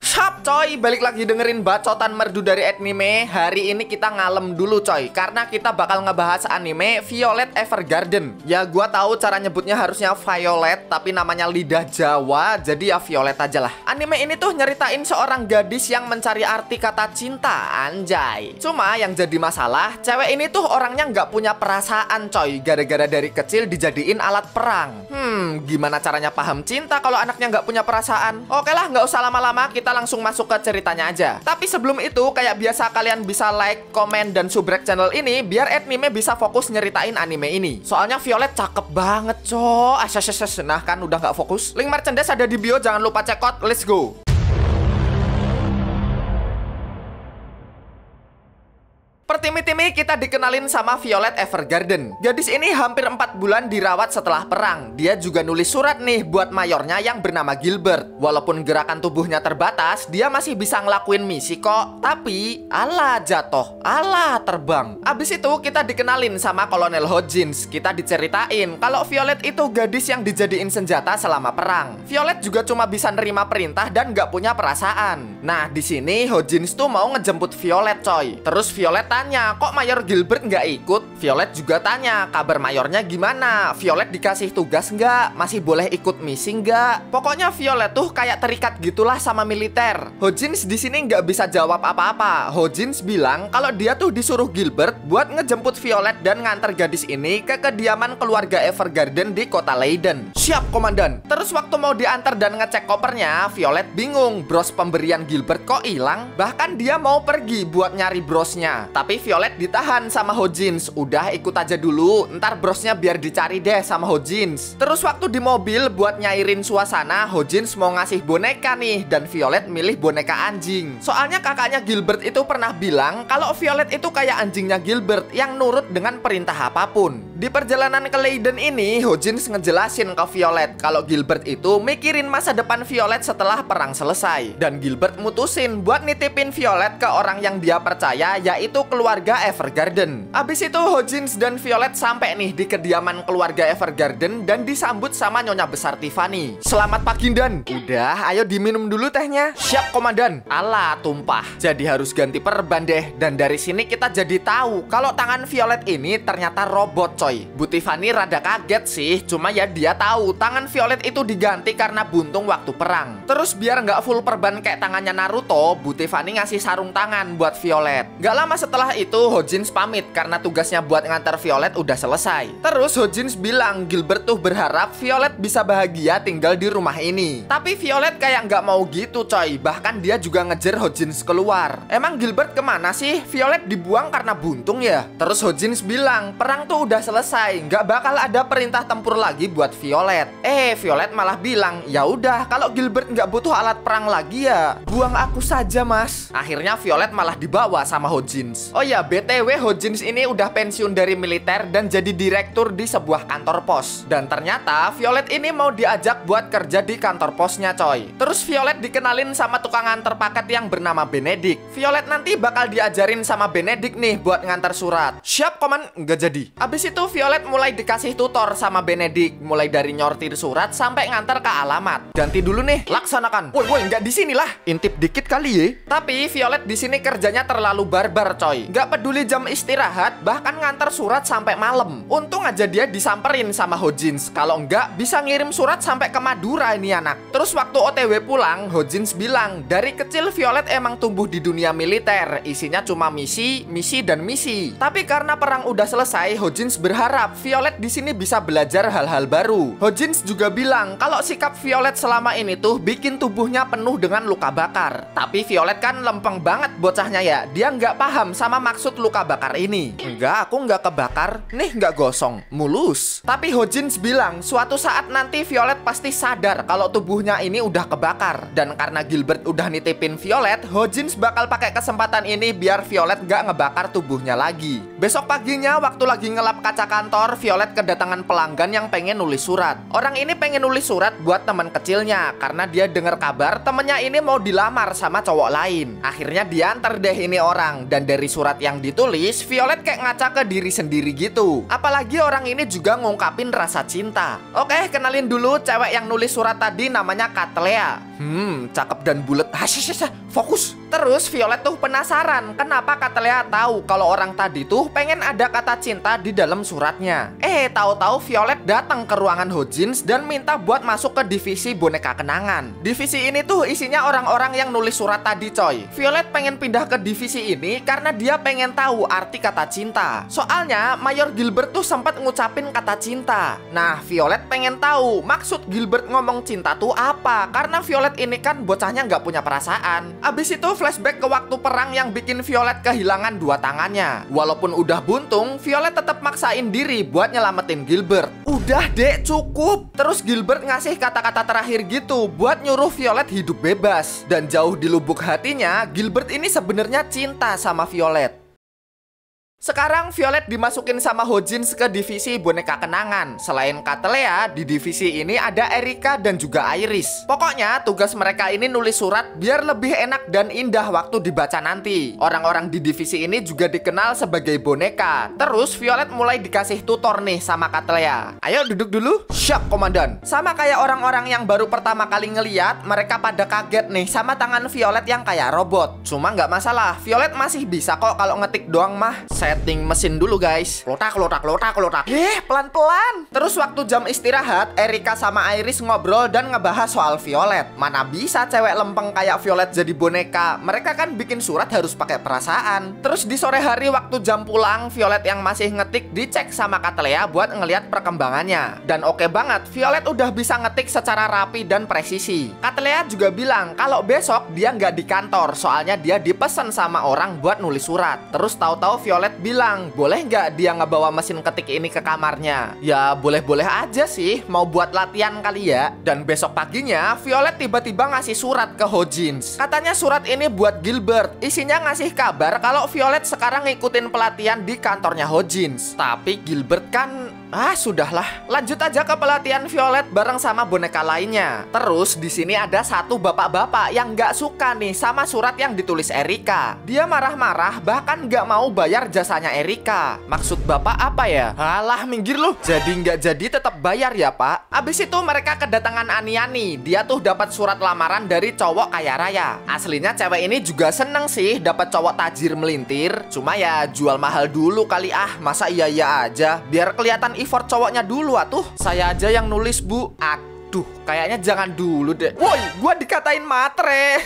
Sup coy, balik lagi dengerin bacotan merdu dari anime. Hari ini kita ngalem dulu coy, karena kita bakal ngebahas anime Violet Evergarden. Ya gua tahu cara nyebutnya harusnya Violet, tapi namanya lidah Jawa, jadi ya Violet aja lah. Anime ini tuh nyeritain seorang gadis yang mencari arti kata cinta, anjay. Cuma yang jadi masalah, cewek ini tuh orangnya nggak punya perasaan coy, gara-gara dari kecil dijadiin alat perang. Gimana caranya paham cinta kalau anaknya nggak punya perasaan? Oke lah, nggak usah lama-lama, kita langsung masuk ke ceritanya aja. Tapi sebelum itu, kayak biasa kalian bisa like, komen, dan subrek channel ini biar anime bisa fokus nyeritain anime ini. Soalnya Violet cakep banget coy. Nah kan udah nggak fokus. Link merchandise ada di bio, jangan lupa check out. Let's go. Pertimi-timi kita dikenalin sama Violet Evergarden. Gadis ini hampir 4 bulan dirawat setelah perang. Dia juga nulis surat nih buat mayornya yang bernama Gilbert. Walaupun gerakan tubuhnya terbatas, dia masih bisa ngelakuin misi kok. Tapi, alah jatuh, alah terbang. Abis itu kita dikenalin sama Kolonel Hodgins. Kita diceritain kalau Violet itu gadis yang dijadiin senjata selama perang. Violet juga cuma bisa nerima perintah dan gak punya perasaan. Nah, di sini Hodgins tuh mau ngejemput Violet coy. Terus Violet tanya, kok Mayor Gilbert nggak ikut? Violet juga tanya, kabar mayornya gimana? Violet dikasih tugas nggak? Masih boleh ikut misi nggak? Pokoknya Violet tuh kayak terikat gitulah sama militer. Hodgins di sini nggak bisa jawab apa-apa. Hodgins bilang kalau dia tuh disuruh Gilbert buat ngejemput Violet dan nganter gadis ini ke kediaman keluarga Evergarden di kota Leiden. Siap, komandan. Terus waktu mau diantar dan ngecek kopernya, Violet bingung. Bros pemberian Gilbert kok hilang? Bahkan dia mau pergi buat nyari brosnya. Tapi Violet ditahan sama Hodgins. Udah ikut aja dulu, ntar brosnya biar dicari deh sama Hodgins. Terus waktu di mobil buat nyairin suasana, Hodgins mau ngasih boneka nih, dan Violet milih boneka anjing. Soalnya kakaknya Gilbert itu pernah bilang kalau Violet itu kayak anjingnya Gilbert yang nurut dengan perintah apapun. Di perjalanan ke Leiden ini, Hodgins ngejelasin ke Violet kalau Gilbert itu mikirin masa depan Violet setelah perang selesai. Dan Gilbert mutusin buat nitipin Violet ke orang yang dia percaya, yaitu keluarga Evergarden. Abis itu Hodgins dan Violet sampai nih di kediaman keluarga Evergarden dan disambut sama nyonya besar Tiffany. Selamat pagi Dan. Udah, ayo diminum dulu tehnya. Siap komandan. Alah, tumpah. Jadi harus ganti perban deh. Dan dari sini kita jadi tahu kalau tangan Violet ini ternyata robot coy. Bu Tiffany rada kaget sih, cuma ya dia tahu tangan Violet itu diganti karena buntung waktu perang. Terus biar nggak full perban kayak tangannya Naruto, Bu Tiffany ngasih sarung tangan buat Violet. Gak lama setelah itu Hodgins pamit karena tugasnya buat ngantar Violet udah selesai. Terus Hodgins bilang Gilbert tuh berharap Violet bisa bahagia tinggal di rumah ini. Tapi Violet kayak nggak mau gitu coy. Bahkan dia juga ngejar Hodgins keluar. Emang Gilbert kemana sih? Violet dibuang karena buntung ya? Terus Hodgins bilang perang tuh udah selesai, nggak bakal ada perintah tempur lagi buat Violet. Violet malah bilang ya udah, kalau Gilbert nggak butuh alat perang lagi ya buang aku saja mas. Akhirnya Violet malah dibawa sama Hodgins. Oh ya, BTW Hodgins ini udah pensiun dari militer dan jadi direktur di sebuah kantor pos. Dan ternyata Violet ini mau diajak buat kerja di kantor posnya coy. Terus Violet dikenalin sama tukang antar paket yang bernama Benedict. Violet nanti bakal diajarin sama Benedict nih buat ngantar surat. Siap koman, nggak jadi. Abis itu Violet mulai dikasih tutor sama Benedict, mulai dari nyortir surat sampai ngantar ke alamat. Ganti dulu nih, laksanakan. Woi, nggak di sini lah. Intip dikit kali ya. Tapi Violet di sini kerjanya terlalu barbar coy. Nggak peduli jam istirahat, bahkan ngantar surat sampai malam. Untung aja dia disamperin sama Hodgins. Kalau nggak, bisa ngirim surat sampai ke Madura ini anak. Terus waktu OTW pulang, Hodgins bilang dari kecil Violet emang tumbuh di dunia militer. Isinya cuma misi, misi, dan misi. Tapi karena perang udah selesai, Hodgins berharap Violet di sini bisa belajar hal-hal baru. Hodgins juga bilang kalau sikap Violet selama ini tuh bikin tubuhnya penuh dengan luka bakar. Tapi Violet kan lempeng banget bocahnya ya. Dia nggak paham sama maksud luka bakar ini. Enggak, aku nggak kebakar. Nih nggak gosong, mulus. Tapi Hodgins bilang suatu saat nanti Violet pasti sadar kalau tubuhnya ini udah kebakar. Dan karena Gilbert udah nitipin Violet, Hodgins bakal pakai kesempatan ini biar Violet nggak ngebakar tubuhnya lagi. Besok paginya waktu lagi ngelap kaca kantor, Violet kedatangan pelanggan yang pengen nulis surat. Orang ini pengen nulis surat buat teman kecilnya karena dia dengar kabar temennya ini mau dilamar sama cowok lain. Akhirnya diantar deh ini orang, dan dari surat surat yang ditulis, Violet kayak ngaca ke diri sendiri gitu. Apalagi orang ini juga ngungkapin rasa cinta. Oke, kenalin dulu cewek yang nulis surat tadi, namanya Katlea. Cakep dan bulet. Fokus. Terus Violet tuh penasaran kenapa Katlea tahu kalau orang tadi tuh pengen ada kata cinta di dalam suratnya. Tahu-tahu Violet datang ke ruangan Hojins dan minta buat masuk ke divisi boneka kenangan. Divisi ini tuh isinya orang-orang yang nulis surat tadi, coy. Violet pengen pindah ke divisi ini karena dia pengen tahu arti kata cinta. Soalnya Mayor Gilbert tuh sempat ngucapin kata cinta. Nah, Violet pengen tahu maksud Gilbert ngomong cinta tuh apa, karena Violet ini kan bocahnya nggak punya perasaan. Abis itu flashback ke waktu perang yang bikin Violet kehilangan dua tangannya. Walaupun udah buntung, Violet tetap maksain diri buat nyelamatin Gilbert. Udah dek, cukup. Terus Gilbert ngasih kata-kata terakhir gitu buat nyuruh Violet hidup bebas. Dan jauh di lubuk hatinya, Gilbert ini sebenarnya cinta sama Violet. Sekarang Violet dimasukin sama Hojins ke divisi boneka kenangan. Selain Katlea, di divisi ini ada Erika dan juga Iris. Pokoknya tugas mereka ini nulis surat biar lebih enak dan indah waktu dibaca nanti. Orang-orang di divisi ini juga dikenal sebagai boneka. Terus Violet mulai dikasih tutor nih sama Katlea. Ayo duduk dulu. Siap, komandan. Sama kayak orang-orang yang baru pertama kali ngeliat, mereka pada kaget nih sama tangan Violet yang kayak robot. Cuma nggak masalah, Violet masih bisa kok kalau ngetik doang mah. Setting mesin dulu guys. Lotak. Pelan-pelan. Terus waktu jam istirahat, Erika sama Iris ngobrol dan ngebahas soal Violet. Mana bisa cewek lempeng kayak Violet jadi boneka. Mereka kan bikin surat harus pakai perasaan. Terus di sore hari waktu jam pulang, Violet yang masih ngetik dicek sama Katlea buat ngeliat perkembangannya. Dan oke banget, Violet udah bisa ngetik secara rapi dan presisi. Katlea juga bilang kalau besok dia nggak di kantor, soalnya dia dipesan sama orang buat nulis surat. Terus tahu-tahu Violet bilang, boleh nggak dia ngebawa mesin ketik ini ke kamarnya? Ya boleh-boleh aja sih, mau buat latihan kali ya. Dan besok paginya Violet tiba-tiba ngasih surat ke Hojins. Katanya surat ini buat Gilbert. Isinya ngasih kabar kalau Violet sekarang ngikutin pelatihan di kantornya Hojins. Tapi Gilbert kan sudahlah. Lanjut aja ke pelatihan Violet bareng sama boneka lainnya. Terus di sini ada satu bapak-bapak yang nggak suka nih sama surat yang ditulis Erika. Dia marah-marah bahkan nggak mau bayar jasanya Erika. Maksud bapak apa ya? Alah, minggir lu. Jadi nggak jadi tetap bayar ya pak. Abis itu mereka kedatangan Aniani. Dia tuh dapat surat lamaran dari cowok kaya raya. Aslinya cewek ini juga seneng sih dapat cowok tajir melintir. Cuma ya jual mahal dulu kali masa iya aja. Biar kelihatan effort cowoknya dulu atuh. Saya aja yang nulis bu. Aduh, kayaknya jangan dulu deh. Woi, gua dikatain matre.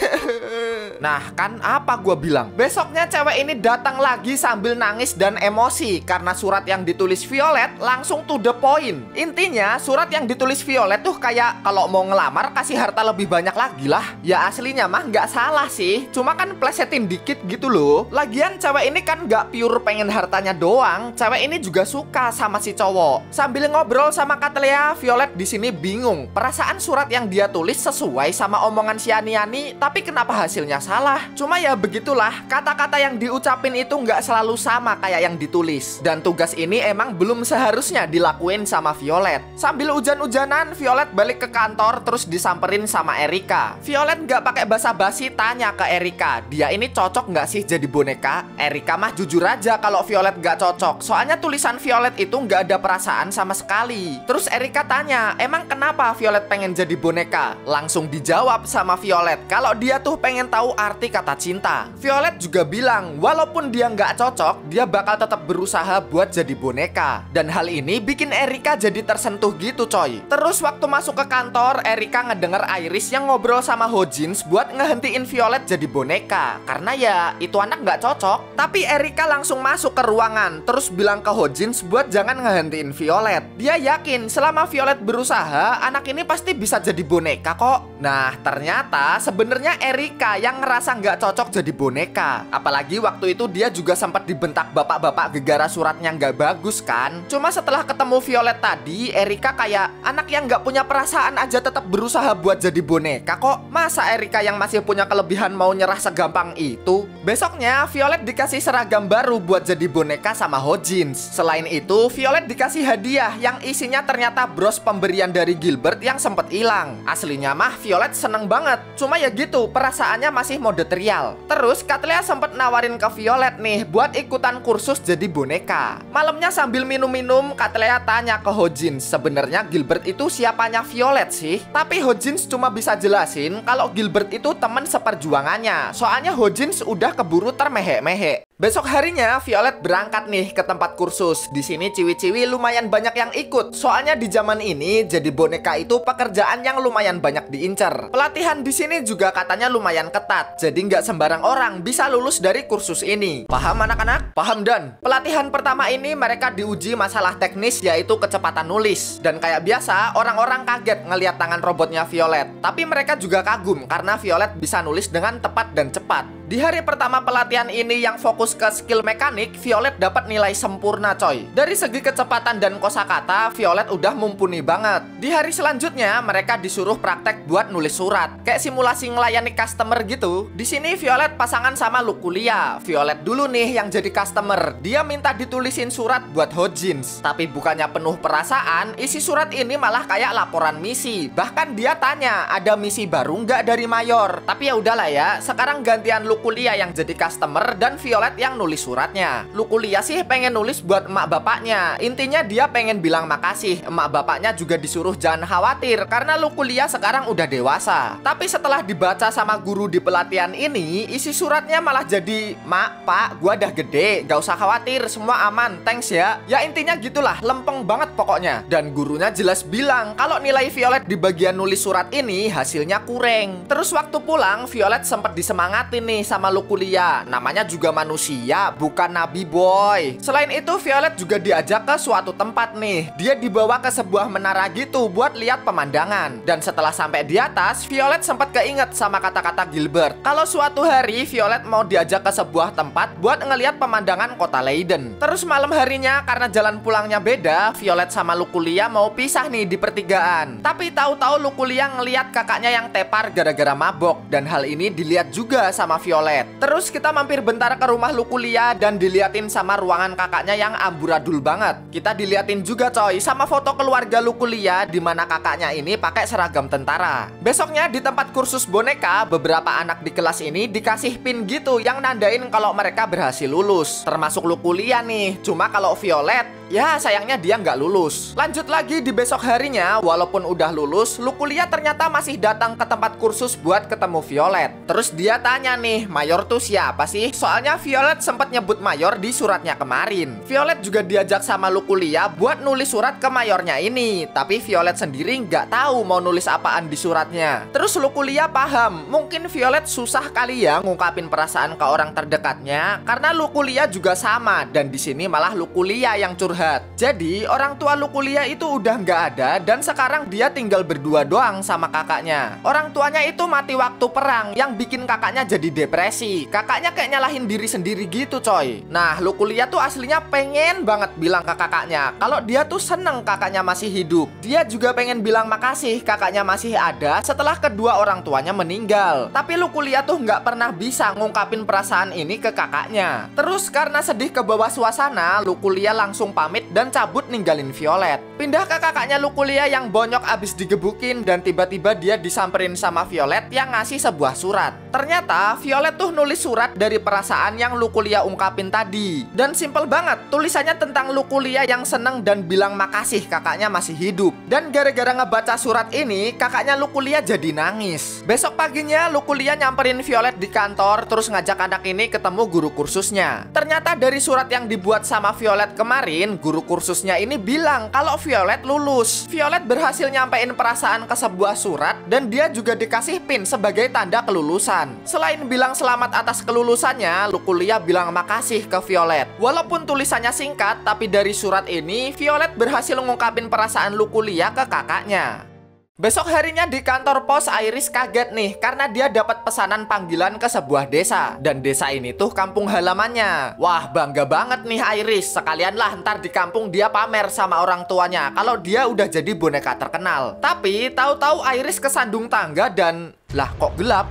Nah, kan apa gua bilang? Besoknya cewek ini datang lagi sambil nangis dan emosi karena surat yang ditulis Violet langsung to the point. Intinya, surat yang ditulis Violet tuh kayak kalau mau ngelamar kasih harta lebih banyak lagi lah. Ya aslinya mah nggak salah sih, cuma kan plesetin dikit gitu loh. Lagian cewek ini kan nggak pure pengen hartanya doang. Cewek ini juga suka sama si cowok. Sambil ngobrol sama Katlea, Violet di sini bingung. Perasaan surat yang dia tulis sesuai sama omongan si Aniani, tapi kenapa hasilnya salah? Cuma ya begitulah, kata-kata yang diucapin itu nggak selalu sama kayak yang ditulis. Dan tugas ini emang belum seharusnya dilakuin sama Violet. Sambil hujan-hujanan, Violet balik ke kantor terus disamperin sama Erika. Violet nggak pakai basa-basi tanya ke Erika, dia ini cocok nggak sih jadi boneka? Erika mah jujur aja kalau Violet nggak cocok, soalnya tulisan Violet itu nggak ada perasaan sama sekali. Terus Erika tanya, emang kenapa Violet pengen jadi boneka? Langsung dijawab sama Violet kalau dia tuh pengen tahu arti kata cinta. Violet juga bilang walaupun dia nggak cocok, dia bakal tetap berusaha buat jadi boneka. Dan hal ini bikin Erika jadi tersentuh gitu coy. Terus waktu masuk ke kantor, Erika ngedenger Iris yang ngobrol sama Hojins buat ngehentiin Violet jadi boneka. Karena ya itu anak nggak cocok. Tapi Erika langsung masuk ke ruangan terus bilang ke Hojins buat jangan ngehentiin Violet. Dia yakin selama Violet berusaha, anak ini pasti bisa jadi boneka kok. Nah, ternyata sebenarnya Erika yang ngerasa nggak cocok jadi boneka. Apalagi waktu itu dia juga sempat dibentak bapak-bapak gegara suratnya nggak bagus kan. Cuma setelah ketemu Violet tadi, Erika kayak anak yang nggak punya perasaan aja tetap berusaha buat jadi boneka kok. Masa Erika yang masih punya kelebihan mau nyerah segampang itu? Besoknya Violet dikasih seragam baru buat jadi boneka sama Hojins. Selain itu, Violet dikasih hadiah yang isinya ternyata bros pemberian dari Gilbert yang sempet hilang. Aslinya mah Violet seneng banget, cuma ya gitu, perasaannya masih mode trial. Terus Katleya sempet nawarin ke Violet nih buat ikutan kursus jadi boneka. Malamnya sambil minum-minum, Katleya tanya ke Hojin, sebenarnya Gilbert itu siapanya Violet sih? Tapi Hojin cuma bisa jelasin kalau Gilbert itu teman seperjuangannya. Soalnya Hojin udah keburu termehek-mehek. Besok harinya Violet berangkat nih ke tempat kursus. Di sini ciwi-ciwi lumayan banyak yang ikut. Soalnya di zaman ini jadi boneka itu pekerjaan yang lumayan banyak diincer. Pelatihan di sini juga katanya lumayan ketat. Jadi nggak sembarang orang bisa lulus dari kursus ini. Paham anak-anak? Paham Dan. Pelatihan pertama ini mereka diuji masalah teknis yaitu kecepatan nulis. Dan kayak biasa orang-orang kaget ngelihat tangan robotnya Violet. Tapi mereka juga kagum karena Violet bisa nulis dengan tepat dan cepat. Di hari pertama pelatihan ini yang fokus ke skill mekanik, Violet dapat nilai sempurna coy. Dari segi kecepatan dan kosakata, Violet udah mumpuni banget. Di hari selanjutnya, mereka disuruh praktek buat nulis surat. Kayak simulasi ngelayani customer gitu. Di sini Violet pasangan sama Lukulia. Violet dulu nih yang jadi customer. Dia minta ditulisin surat buat Hojins. Tapi bukannya penuh perasaan, isi surat ini malah kayak laporan misi. Bahkan dia tanya, ada misi baru nggak dari Mayor? Tapi ya udahlah ya, sekarang gantian Lukulia yang jadi customer dan Violet yang nulis suratnya. Lukulia sih pengen nulis buat emak bapaknya. Intinya dia pengen bilang makasih. Emak bapaknya juga disuruh jangan khawatir karena Lukulia sekarang udah dewasa. Tapi setelah dibaca sama guru di pelatihan ini, isi suratnya malah jadi, "Mak, Pak, gua udah gede, gak usah khawatir, semua aman, thanks ya." Ya intinya gitulah, lempeng banget pokoknya. Dan gurunya jelas bilang kalau nilai Violet di bagian nulis surat ini hasilnya kurang. Terus waktu pulang, Violet sempat disemangatin nih sama Lukulia. Namanya juga manusia, bukan nabi boy. Selain itu Violet juga diajak ke suatu tempat nih. Dia dibawa ke sebuah menara gitu buat lihat pemandangan. Dan setelah sampai di atas, Violet sempat keinget sama kata-kata Gilbert kalau suatu hari Violet mau diajak ke sebuah tempat buat ngelihat pemandangan kota Leiden. Terus malam harinya karena jalan pulangnya beda, Violet sama Lukulia mau pisah nih di pertigaan. Tapi tahu-tahu Lukulia ngelihat kakaknya yang tepar gara-gara mabok. Dan hal ini dilihat juga sama Violet. Terus kita mampir bentar ke rumah Lukulia dan diliatin sama ruangan kakaknya yang amburadul banget. Kita diliatin juga coy sama foto keluarga Lukulia di mana kakaknya ini pakai seragam tentara. Besoknya di tempat kursus boneka, beberapa anak di kelas ini dikasih pin gitu yang nandain kalau mereka berhasil lulus. Termasuk Lukulia nih. Cuma kalau Violet, ya sayangnya dia nggak lulus. Lanjut lagi di besok harinya, walaupun udah lulus, Lukulia ternyata masih datang ke tempat kursus buat ketemu Violet. Terus dia tanya nih, Mayor tuh siapa sih? Soalnya Violet sempat nyebut Mayor di suratnya kemarin. Violet juga diajak sama Lukulia buat nulis surat ke Mayornya ini. Tapi Violet sendiri nggak tahu mau nulis apaan di suratnya. Terus Lukulia paham, mungkin Violet susah kali ya ngungkapin perasaan ke orang terdekatnya, karena Lukulia juga sama. Dan di sini malah Lukulia yang curhat. Jadi orang tua Lukulia itu udah nggak ada dan sekarang dia tinggal berdua doang sama kakaknya. Orang tuanya itu mati waktu perang yang bikin kakaknya jadi depresi. Kakaknya kayak nyalahin diri sendiri gitu coy. Nah Lukulia tuh aslinya pengen banget bilang ke kakaknya kalau dia tuh seneng kakaknya masih hidup. Dia juga pengen bilang makasih kakaknya masih ada setelah kedua orang tuanya meninggal. Tapi Lukulia tuh nggak pernah bisa ngungkapin perasaan ini ke kakaknya. Terus karena sedih ke bawah suasana, Lukulia langsung pamit dan cabut ninggalin Violet. Pindah ke kakaknya Lukulia yang bonyok abis digebukin dan tiba-tiba dia disamperin sama Violet yang ngasih sebuah surat. Ternyata Violet tuh nulis surat dari perasaan yang Lukulia ungkapin tadi. Dan simpel banget, tulisannya tentang Lukulia yang seneng dan bilang makasih kakaknya masih hidup. Dan gara-gara ngebaca surat ini, kakaknya Lukulia jadi nangis. Besok paginya Lukulia nyamperin Violet di kantor terus ngajak anak ini ketemu guru kursusnya. Ternyata dari surat yang dibuat sama Violet kemarin, guru kursusnya ini bilang kalau Violet lulus. Violet berhasil nyampein perasaan ke sebuah surat dan dia juga dikasih pin sebagai tanda kelulusan. Selain bilang selamat atas kelulusannya, Lukulia bilang makasih ke Violet. Walaupun tulisannya singkat, tapi dari surat ini Violet berhasil ngungkapin perasaan Lukulia ke kakaknya. Besok harinya di kantor pos, Iris kaget nih karena dia dapat pesanan panggilan ke sebuah desa. Dan desa ini tuh kampung halamannya. Wah bangga banget nih Iris. Sekalian lah ntar di kampung dia pamer sama orang tuanya kalau dia udah jadi boneka terkenal. Tapi tahu-tahu Iris kesandung tangga dan lah kok gelap.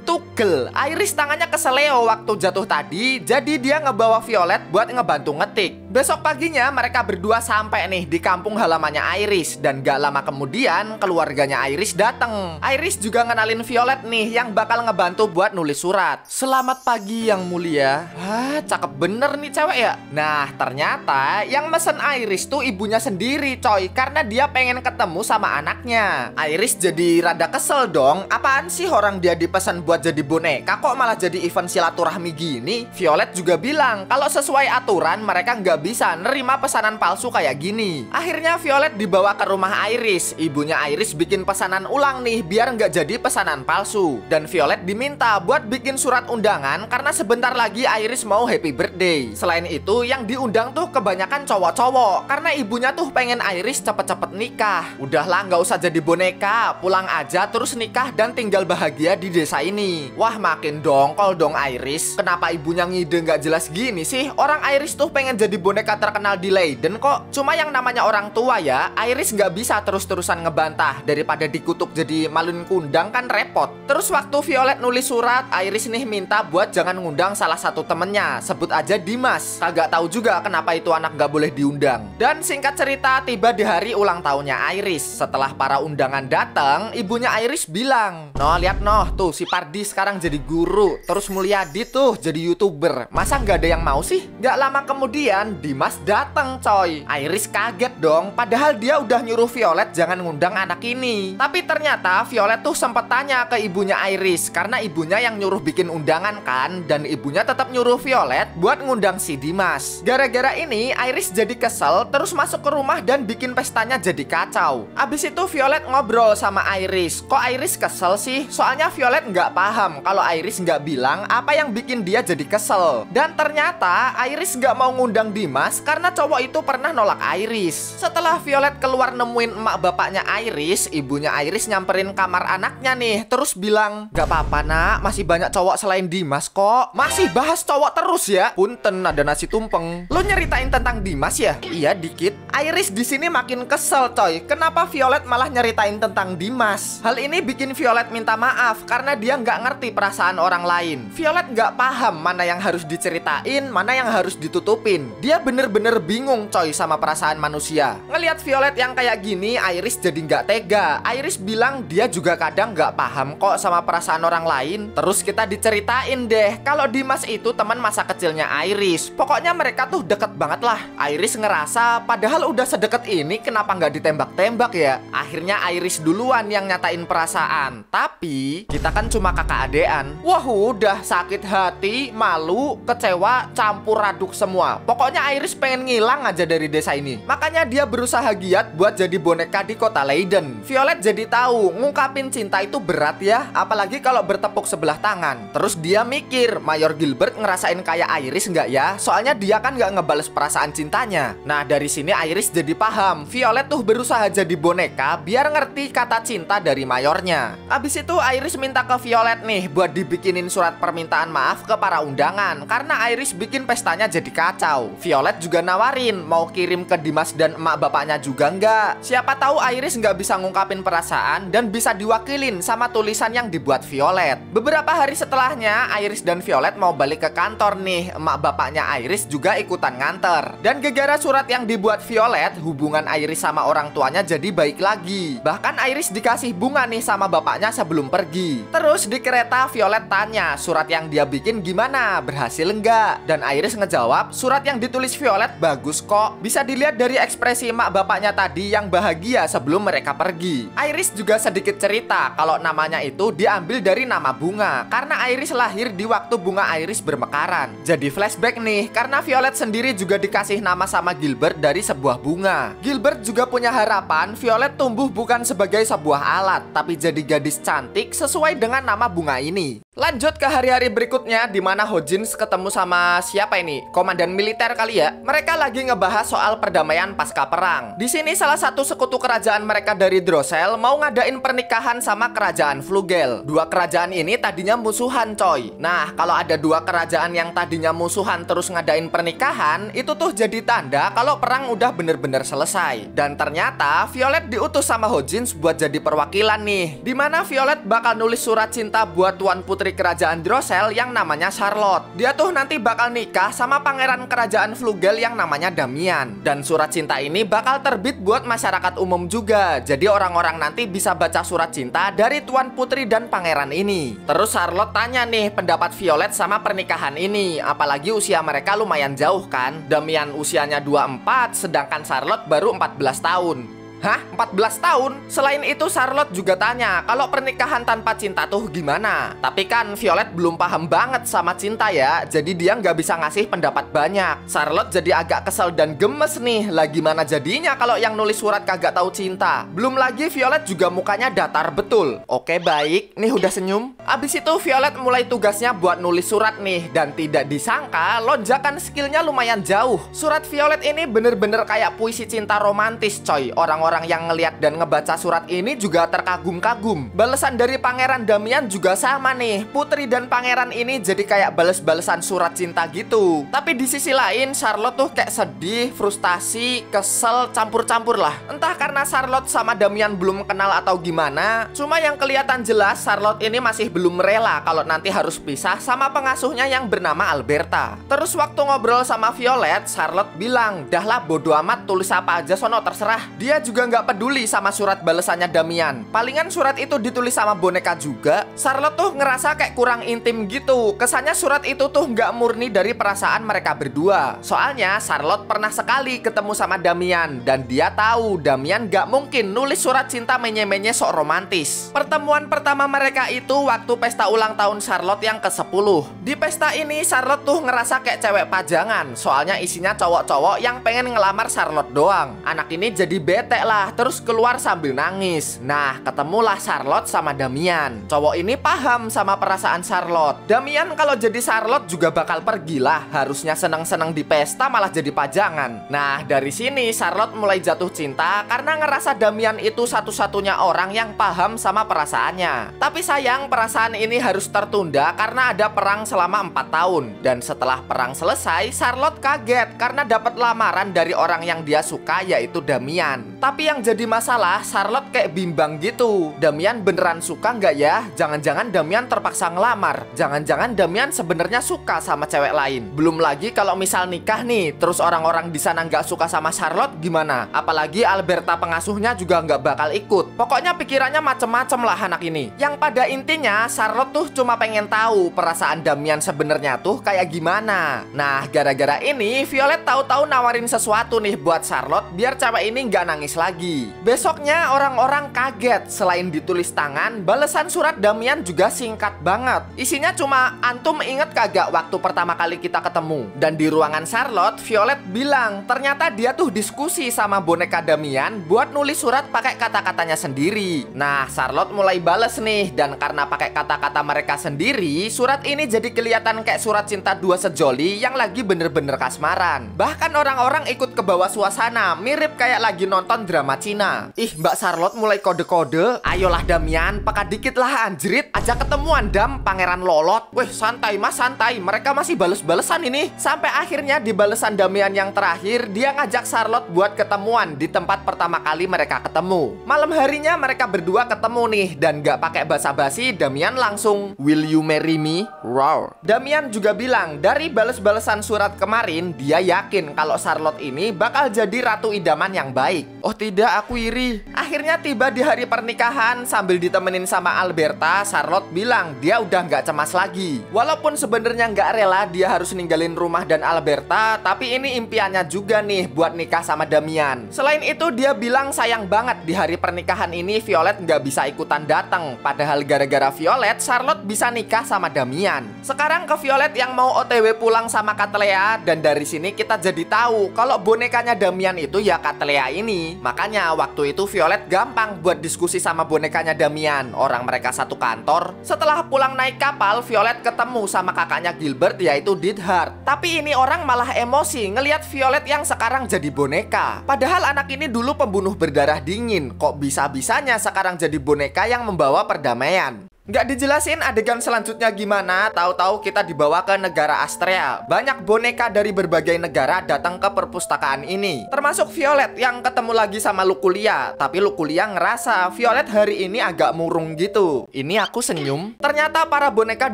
Tugel, Iris tangannya keseleo waktu jatuh tadi, jadi dia ngebawa Violet buat ngebantu ngetik. Besok paginya mereka berdua sampai nih di kampung halamannya Iris, dan gak lama kemudian keluarganya Iris dateng. Iris juga ngenalin Violet nih yang bakal ngebantu buat nulis surat. Selamat pagi yang mulia. Wah, cakep bener nih cewek ya. Nah, ternyata yang mesen Iris tuh ibunya sendiri coy, karena dia pengen ketemu sama anaknya. Iris jadi rada kesel dong. Apaan sih orang dia dipesan buat jadi boneka kok malah jadi event silaturahmi gini? Violet juga bilang kalau sesuai aturan mereka nggak bisa nerima pesanan palsu kayak gini. Akhirnya Violet dibawa ke rumah Iris. Ibunya Iris bikin pesanan ulang nih biar nggak jadi pesanan palsu. Dan Violet diminta buat bikin surat undangan karena sebentar lagi Iris mau happy birthday. Selain itu yang diundang tuh kebanyakan cowok-cowok karena ibunya tuh pengen Iris cepet-cepet nikah. Udahlah nggak usah jadi boneka, pulang aja terus nikah dan tinggal bahagia di desa ini. Wah, makin dongkol dong Iris. Kenapa ibunya ngide nggak jelas gini sih? Orang Iris tuh pengen jadi boneka terkenal di Leiden kok. Cuma yang namanya orang tua ya, Iris nggak bisa terus-terusan ngebantah. Daripada dikutuk jadi maluin kundang kan repot. Terus waktu Violet nulis surat, Iris nih minta buat jangan ngundang salah satu temennya. Sebut aja Dimas. Kagak tahu juga kenapa itu anak nggak boleh diundang. Dan singkat cerita, tiba di hari ulang tahunnya Iris. Setelah para undangan datang, ibunya Iris bilang, "Noh, lihat noh, tuh si Pardi sekarang jadi guru, terus Mulyadi tuh jadi YouTuber. Masa nggak ada yang mau sih?" Nggak lama kemudian Dimas datang coy. Iris kaget dong, padahal dia udah nyuruh Violet jangan ngundang anak ini. Tapi ternyata Violet tuh sempet tanya ke ibunya Iris, karena ibunya yang nyuruh bikin undangan kan, dan ibunya tetap nyuruh Violet buat ngundang si Dimas. Gara-gara ini Iris jadi kesel, terus masuk ke rumah dan bikin pestanya jadi kacau. Abis itu Violet ngobrol sama Iris. Kok Iris kesel sih? Soalnya Violet nggak paham kalau Iris nggak bilang apa yang bikin dia jadi kesel. Dan ternyata Iris nggak mau ngundang Dimas karena cowok itu pernah nolak Iris. Setelah Violet keluar nemuin emak bapaknya Iris, ibunya Iris nyamperin kamar anaknya nih, terus bilang, "Gak apa-apa nak, masih banyak cowok selain Dimas kok." Masih bahas cowok terus ya? Punten, ada nasi tumpeng. Lo nyeritain tentang Dimas ya? Iya dikit. Iris di sini makin kesel coy. Kenapa Violet malah nyeritain tentang Dimas? Hal ini bikin Violet minta maaf karena dia nggak ngerti perasaan orang lain. Violet nggak paham mana yang harus diceritain, mana yang harus ditutupin. Dia bener-bener bingung coy sama perasaan manusia. Ngelihat Violet yang kayak gini, Iris jadi nggak tega. Iris bilang dia juga kadang nggak paham kok sama perasaan orang lain. Terus kita diceritain deh kalau Dimas itu teman masa kecilnya Iris. Pokoknya mereka tuh deket banget lah. Iris ngerasa padahal udah sedekat ini kenapa nggak ditembak-tembak ya. Akhirnya Iris duluan yang nyatain perasaan. Tapi kita kan cuma kakak adean. Wah, udah sakit hati, malu, kecewa, campur aduk semua. Pokoknya Iris pengen ngilang aja dari desa ini. Makanya dia berusaha giat buat jadi boneka di kota Leiden. Violet jadi tahu ngungkapin cinta itu berat ya, apalagi kalau bertepuk sebelah tangan. Terus dia mikir, Mayor Gilbert ngerasain kayak Iris nggak ya? Soalnya dia kan nggak ngebales perasaan cintanya. Nah, dari sini Iris jadi paham Violet tuh berusaha jadi boneka biar ngerti kata cinta dari mayornya. Abis itu Iris minta ke Violet nih buat dibikinin surat permintaan maaf ke para undangan karena Iris bikin pestanya jadi kacau. Violet juga nawarin mau kirim ke Dimas dan emak bapaknya juga nggak. Siapa tahu Iris nggak bisa ngungkapin perasaan dan bisa diwakilin sama tulisan yang dibuat Violet. Beberapa hari setelahnya Iris dan Violet mau balik ke kantor nih. Emak bapaknya Iris juga ikutan nganter. Dan gara-gara surat yang dibuat Violet, hubungan Iris sama orang tuanya jadi baik lagi. Bahkan Iris dikasih bunga nih sama bapaknya sebelum pergi. Terus di kereta Violet tanya surat yang dia bikin gimana, berhasil nggak? Dan Iris ngejawab surat yang ditulis Violet bagus kok. Bisa dilihat dari ekspresi emak bapaknya tadi yang bahagia sebelum mereka pergi. Iris juga sedikit cerita kalau namanya itu diambil dari nama bunga karena Iris lahir di waktu bunga Iris bermekaran. Jadi flashback nih karena Violet sendiri juga dikasih nama sama Gilbert dari sebuah bunga. Gilbert juga punya harapan Violet tumbuh bukan sebagai sebuah alat tapi jadi gadis cantik sesuai dengan nama bunga ini. Lanjut ke hari-hari berikutnya di mana Hodgins ketemu sama siapa ini? Komandan militer kali ya. Mereka lagi ngebahas soal perdamaian pasca perang. Di sini salah satu sekutu kerajaan mereka dari Drossel mau ngadain pernikahan sama kerajaan Flugel. Dua kerajaan ini tadinya musuhan coy. Nah, kalau ada dua kerajaan yang tadinya musuhan terus ngadain pernikahan, itu tuh jadi tanda kalau perang udah bener-bener selesai. Dan ternyata Violet diutus sama Hodgins buat jadi perwakilan nih. Dimana Violet bakal nulis surat cinta cinta buat Tuan Putri Kerajaan Drossel yang namanya Charlotte. Dia tuh nanti bakal nikah sama pangeran kerajaan Flugel yang namanya Damian. Dan surat cinta ini bakal terbit buat masyarakat umum juga. Jadi orang-orang nanti bisa baca surat cinta dari Tuan Putri dan pangeran ini. Terus Charlotte tanya nih pendapat Violet sama pernikahan ini. Apalagi usia mereka lumayan jauh kan. Damian usianya 24, sedangkan Charlotte baru 14 tahun. Hah? 14 tahun? Selain itu Charlotte juga tanya kalau pernikahan tanpa cinta tuh gimana. Tapi kan Violet belum paham banget sama cinta ya. Jadi dia nggak bisa ngasih pendapat banyak. Charlotte jadi agak kesel dan gemes nih. Lah gimana jadinya kalau yang nulis surat kagak tahu cinta? Belum lagi Violet juga mukanya datar betul. Oke baik, nih udah senyum. Abis itu Violet mulai tugasnya buat nulis surat nih. Dan tidak disangka lonjakan skillnya lumayan jauh. Surat Violet ini bener-bener kayak puisi cinta romantis coy. Orang-orang yang ngeliat dan ngebaca surat ini juga terkagum-kagum. Balasan dari Pangeran Damian juga sama nih. Putri dan pangeran ini jadi kayak bales-balesan surat cinta gitu. Tapi di sisi lain Charlotte tuh kayak sedih, frustasi, kesel, campur-campur lah. Entah karena Charlotte sama Damian belum kenal atau gimana. Cuma yang kelihatan jelas Charlotte ini masih belum rela kalau nanti harus pisah sama pengasuhnya yang bernama Alberta. Terus waktu ngobrol sama Violet, Charlotte bilang, "Dahlah bodo amat, tulis apa aja sono terserah." Dia juga nggak peduli sama surat balesannya Damian. Palingan surat itu ditulis sama boneka juga. Charlotte tuh ngerasa kayak kurang intim gitu. Kesannya surat itu tuh nggak murni dari perasaan mereka berdua. Soalnya Charlotte pernah sekali ketemu sama Damian. Dan dia tahu Damian nggak mungkin nulis surat cinta menye-menye sok romantis. Pertemuan pertama mereka itu waktu pesta ulang tahun Charlotte yang ke-10. Di pesta ini Charlotte tuh ngerasa kayak cewek pajangan. Soalnya isinya cowok-cowok yang pengen ngelamar Charlotte doang. Anak ini jadi bete lah, terus keluar sambil nangis. Nah, ketemulah Charlotte sama Damian. Cowok ini paham sama perasaan Charlotte. Damian kalau jadi Charlotte juga bakal pergi lah. Harusnya seneng-seneng di pesta malah jadi pajangan. Nah, dari sini Charlotte mulai jatuh cinta karena ngerasa Damian itu satu-satunya orang yang paham sama perasaannya. Tapi sayang perasaan ini harus tertunda karena ada perang selama 4 tahun. Dan setelah perang selesai, Charlotte kaget karena dapat lamaran dari orang yang dia suka, yaitu Damian. Tapi yang jadi masalah, Charlotte kayak bimbang gitu. Damian beneran suka nggak ya? Jangan-jangan Damian terpaksa ngelamar. Jangan-jangan Damian sebenarnya suka sama cewek lain. Belum lagi kalau misal nikah nih, terus orang-orang di sana nggak suka sama Charlotte gimana? Apalagi Alberta pengasuhnya juga nggak bakal ikut. Pokoknya pikirannya macem-macem lah anak ini. Yang pada intinya Charlotte tuh cuma pengen tahu perasaan Damian sebenarnya tuh kayak gimana. Nah, gara-gara ini Violet tahu-tahu nawarin sesuatu nih buat Charlotte biar cewek ini nggak nangis lagi. Besoknya orang-orang kaget. Selain ditulis tangan, balasan surat Damian juga singkat banget. Isinya cuma, "Antum inget kagak waktu pertama kali kita ketemu?" Dan di ruangan Charlotte, Violet bilang ternyata dia tuh diskusi sama boneka Damian buat nulis surat pakai kata-katanya sendiri. Nah, Charlotte mulai bales nih. Dan karena pakai kata-kata mereka sendiri, surat ini jadi kelihatan kayak surat cinta dua sejoli yang lagi bener-bener kasmaran. Bahkan orang-orang ikut ke bawah suasana, mirip kayak lagi nonton drama Cina. Ih, Mbak Charlotte mulai kode-kode. "Ayolah Damian, peka dikit lah anjrit. Ajak ketemuan Dam, pangeran lolot." Weh, santai mas, santai. Mereka masih bales-balesan ini. Sampai akhirnya di balesan Damian yang terakhir, dia ngajak Charlotte buat ketemuan di tempat pertama kali mereka ketemu. Malam harinya mereka berdua ketemu nih. Dan gak pakai basa-basi, Damian langsung, "Will you marry me?" Wow. Damian juga bilang dari bales-balesan surat kemarin, dia yakin kalau Charlotte ini bakal jadi ratu idaman yang baik. Oh tidak, aku iri. Akhirnya tiba di hari pernikahan. Sambil ditemenin sama Alberta, Charlotte bilang dia udah nggak cemas lagi. Walaupun sebenarnya nggak rela dia harus ninggalin rumah dan Alberta, tapi ini impiannya juga nih buat nikah sama Damian. Selain itu dia bilang sayang banget di hari pernikahan ini Violet nggak bisa ikutan datang. Padahal gara-gara Violet, Charlotte bisa nikah sama Damian. Sekarang ke Violet yang mau OTW pulang sama Katlea. Dan dari sini kita jadi tahu kalau bonekanya Damian itu ya Katlea ini. Makanya waktu itu Violet gampang buat diskusi sama bonekanya Damian. Orang mereka satu kantor. Setelah pulang naik kapal, Violet ketemu sama kakaknya Gilbert, yaitu Dithard. Tapi ini orang malah emosi ngelihat Violet yang sekarang jadi boneka. Padahal anak ini dulu pembunuh berdarah dingin. Kok bisa-bisanya sekarang jadi boneka yang membawa perdamaian? Nggak dijelasin adegan selanjutnya gimana, tahu-tahu kita dibawa ke negara Astrea. Banyak boneka dari berbagai negara datang ke perpustakaan ini, termasuk Violet yang ketemu lagi sama Luculia. Tapi Luculia ngerasa Violet hari ini agak murung gitu. Ini aku senyum. Ternyata para boneka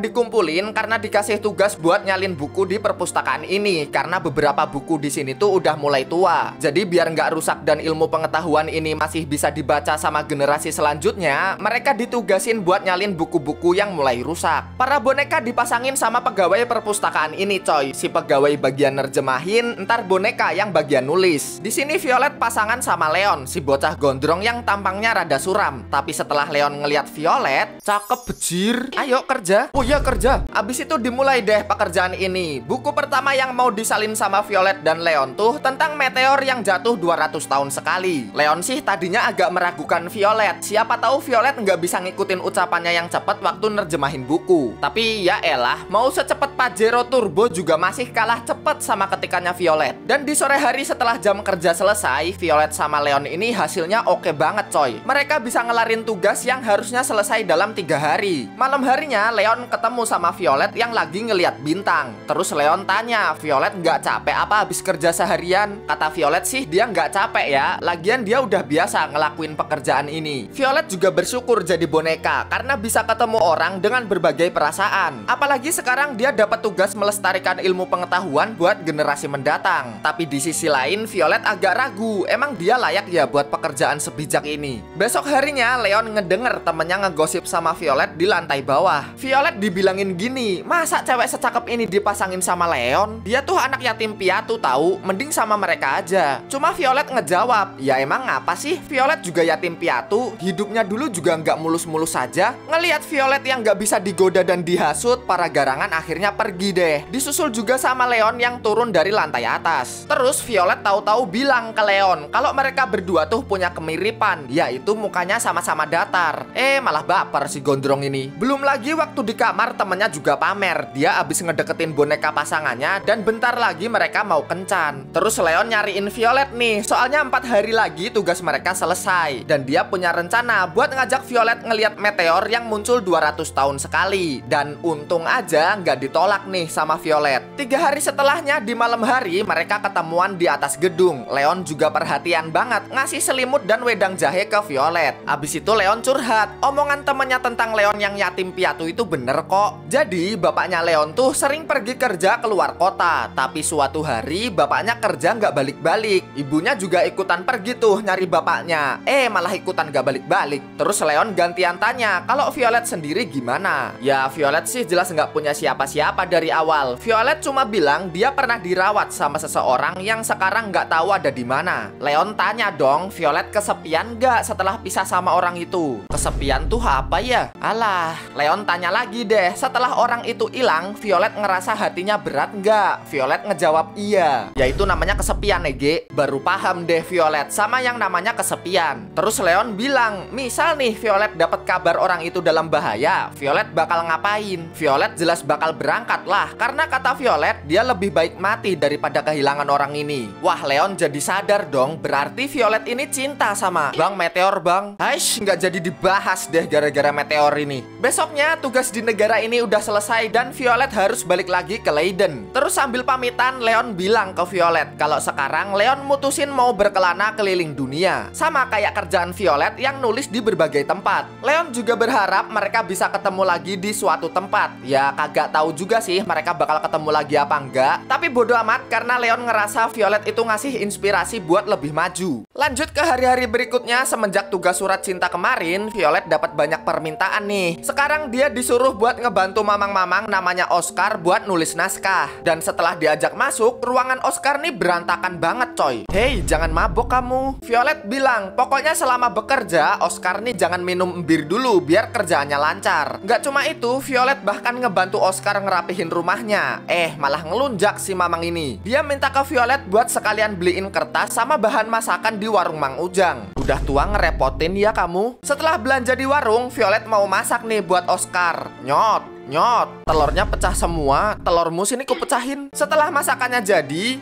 dikumpulin karena dikasih tugas buat nyalin buku di perpustakaan ini, karena beberapa buku di sini tuh udah mulai tua. Jadi biar nggak rusak dan ilmu pengetahuan ini masih bisa dibaca sama generasi selanjutnya, mereka ditugasin buat nyalin buku-buku yang mulai rusak. Para boneka dipasangin sama pegawai perpustakaan ini, coy. Si pegawai bagian nerjemahin, ntar boneka yang bagian nulis. Di sini Violet pasangan sama Leon, si bocah gondrong yang tampangnya rada suram. Tapi setelah Leon ngeliat Violet, cakep bejir. Ayo kerja. Oh iya kerja. Abis itu dimulai deh pekerjaan ini. Buku pertama yang mau disalin sama Violet dan Leon tuh tentang meteor yang jatuh 200 tahun sekali. Leon sih tadinya agak meragukan Violet. Siapa tahu Violet nggak bisa ngikutin ucapannya yang cepat waktu nerjemahin buku. Tapi ya elah, mau secepat Pajero Turbo juga masih kalah cepet sama ketikannya Violet. Dan di sore hari setelah jam kerja selesai, Violet sama Leon ini hasilnya oke banget, coy. Mereka bisa ngelarin tugas yang harusnya selesai dalam 3 hari. Malam harinya Leon ketemu sama Violet yang lagi ngeliat bintang. Terus Leon tanya, Violet nggak capek apa habis kerja seharian? Kata Violet sih dia nggak capek ya, lagian dia udah biasa ngelakuin pekerjaan ini. Violet juga bersyukur jadi boneka karena bisa ketemu orang dengan berbagai perasaan. Apalagi sekarang dia dapat tugas melestarikan ilmu pengetahuan buat generasi mendatang. Tapi di sisi lain Violet agak ragu, emang dia layak ya buat pekerjaan sebijak ini. Besok harinya Leon ngedenger temennya ngegosip sama Violet di lantai bawah. Violet dibilangin gini, masa cewek secakep ini dipasangin sama Leon? Dia tuh anak yatim piatu tahu, mending sama mereka aja. Cuma Violet ngejawab, ya emang apa sih, Violet juga yatim piatu, hidupnya dulu juga nggak mulus-mulus saja. Ngelihat Violet yang nggak bisa digoda dan dihasut, para garangan akhirnya pergi deh. Disusul juga sama Leon yang turun dari lantai atas. Terus Violet tahu-tahu bilang ke Leon kalau mereka berdua tuh punya kemiripan, yaitu mukanya sama-sama datar. Malah baper si gondrong ini. Belum lagi waktu di kamar temennya juga pamer, dia abis ngedeketin boneka pasangannya dan bentar lagi mereka mau kencan. Terus Leon nyariin Violet nih, soalnya 4 hari lagi tugas mereka selesai. Dan dia punya rencana buat ngajak Violet ngeliat meteor yang muncul 200 tahun sekali. Dan untung aja nggak ditolak nih sama Violet. 3 hari setelahnya di malam hari mereka ketemuan di atas gedung. Leon juga perhatian banget ngasih selimut dan wedang jahe ke Violet. Abis itu Leon curhat, omongan temennya tentang Leon yang yatim piatu itu bener kok. Jadi bapaknya Leon tuh sering pergi kerja keluar kota. Tapi suatu hari bapaknya kerja nggak balik-balik. Ibunya juga ikutan pergi tuh nyari bapaknya. Malah ikutan nggak balik-balik. Terus Leon gantian tanya kalau Violet sendiri gimana. Ya Violet sih jelas nggak punya siapa-siapa dari awal. Violet cuma bilang dia pernah dirawat sama seseorang yang sekarang nggak tahu ada di mana. Leon tanya dong, Violet kesepian nggak setelah pisah sama orang itu? Kesepian tuh apa ya? Alah, Leon tanya lagi deh, setelah orang itu hilang, Violet ngerasa hatinya berat nggak? Violet ngejawab iya. Yaitu namanya kesepian, Ege. Baru paham deh Violet sama yang namanya kesepian. Terus Leon bilang, misal nih Violet dapat kabar orang itu dalam bahaya, Violet bakal ngapain? Violet jelas bakal berangkat lah, karena kata Violet dia lebih baik mati daripada kehilangan orang ini. Wah, Leon jadi sadar dong, berarti Violet ini cinta sama Bang Meteor, Bang. Aish, nggak jadi dibahas deh gara-gara meteor ini. Besoknya tugas di negara ini udah selesai dan Violet harus balik lagi ke Leiden. Terus sambil pamitan, Leon bilang ke Violet kalau sekarang Leon mutusin mau berkelana keliling dunia, sama kayak kerjaan Violet yang nulis di berbagai tempat. Leon juga berharap mereka bisa ketemu lagi di suatu tempat. Ya kagak tahu juga sih mereka bakal ketemu lagi apa enggak, tapi bodo amat karena Leon ngerasa Violet itu ngasih inspirasi buat lebih maju. Lanjut ke hari-hari berikutnya. Semenjak tugas surat cinta kemarin, Violet dapat banyak permintaan nih. Sekarang dia disuruh buat ngebantu mamang-mamang namanya Oscar buat nulis naskah. Dan setelah diajak masuk, ruangan Oscar nih berantakan banget, coy. Hei, jangan mabok kamu. Violet bilang, pokoknya selama bekerja, Oscar nih jangan minum bir dulu biar kerjaannya lancar. Nggak cuma itu, Violet bahkan ngebantu Oscar ngerapihin rumahnya. Malah ngelunjak si mamang ini. Dia minta ke Violet buat sekalian beliin kertas sama bahan masakan di warung Mang Ujang. Udah tua ngerepotin ya kamu. Setelah belanja di warung, Violet mau masak nih buat Oscar. Nyot. Nyot, telurnya pecah semua. Telurmu sini ku pecahin. Setelah masakannya jadi,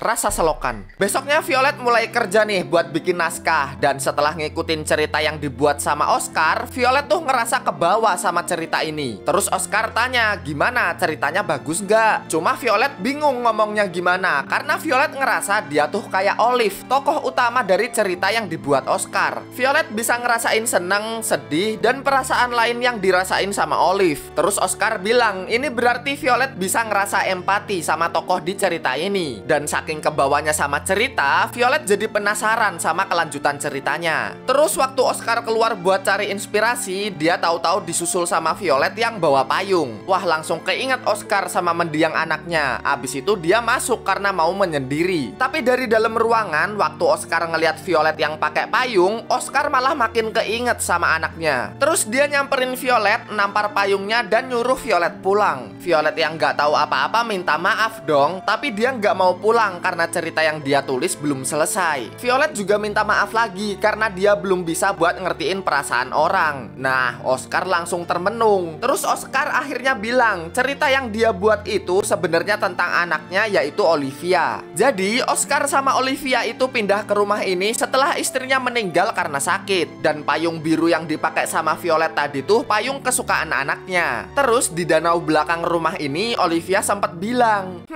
rasa selokan. Besoknya Violet mulai kerja nih buat bikin naskah. Dan setelah ngikutin cerita yang dibuat sama Oscar, Violet tuh ngerasa kebawa sama cerita ini. Terus Oscar tanya, gimana ceritanya, bagus nggak? Cuma Violet bingung ngomongnya gimana, karena Violet ngerasa dia tuh kayak Olive, tokoh utama dari cerita yang dibuat Oscar. Violet bisa ngerasain seneng, sedih, dan perasaan lain yang dirasain sama Olive. Terus Oscar bilang, ini berarti Violet bisa ngerasa empati sama tokoh di cerita ini. Dan saking kebawanya sama cerita, Violet jadi penasaran sama kelanjutan ceritanya. Terus waktu Oscar keluar buat cari inspirasi, dia tahu-tahu disusul sama Violet yang bawa payung. Wah, langsung keinget Oscar sama mendiang anaknya. Abis itu dia masuk karena mau menyendiri. Tapi dari dalam ruangan, waktu Oscar ngeliat Violet yang pakai payung, Oscar malah makin keinget sama anaknya. Terus dia nyamperin Violet, nampar payungnya dan nyuruh Violet pulang. Violet yang nggak tahu apa-apa minta maaf dong, tapi dia nggak mau pulang karena cerita yang dia tulis belum selesai. Violet juga minta maaf lagi karena dia belum bisa buat ngertiin perasaan orang. Nah, Oscar langsung termenung. Terus Oscar akhirnya bilang, cerita yang dia buat itu sebenarnya tentang anaknya, yaitu Olivia. Jadi, Oscar sama Olivia itu pindah ke rumah ini setelah istrinya meninggal karena sakit. Dan payung biru yang dipakai sama Violet tadi tuh payung kesukaan anaknya. Terus di danau belakang rumah ini, Olivia sempat bilang,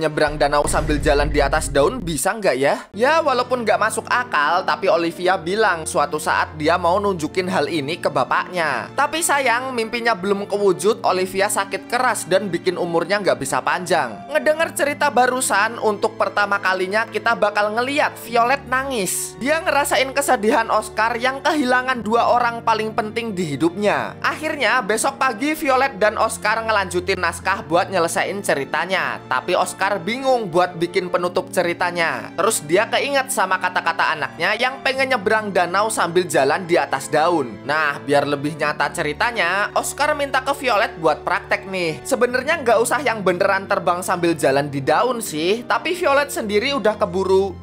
nyebrang danau sambil jalan di atas daun bisa nggak ya? Ya, walaupun nggak masuk akal, tapi Olivia bilang suatu saat dia mau nunjukin hal ini ke bapaknya. Tapi sayang, mimpinya belum kewujud. Olivia sakit keras dan bikin umurnya nggak bisa panjang. Ngedenger cerita barusan, untuk pertama kalinya kita bakal ngeliat Violet nangis. Dia ngerasain kesedihan Oscar yang kehilangan dua orang paling penting di hidupnya. Akhirnya besok pagi Violet dan Oscar ngelanjutin naskah buat nyelesain ceritanya. Tapi Oscar bingung buat bikin penutup ceritanya. Terus dia keinget sama kata-kata anaknya yang pengen nyebrang danau sambil jalan di atas daun. Nah, biar lebih nyata ceritanya, Oscar minta ke Violet buat praktek nih. Sebenarnya nggak usah yang beneran terbang sambil jalan di daun sih, tapi Violet sendiri udah keburu.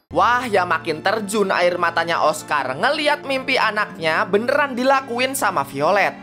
Wah, ya makin terjun air matanya Oscar ngeliat mimpi anaknya beneran dilakuin sama Violet.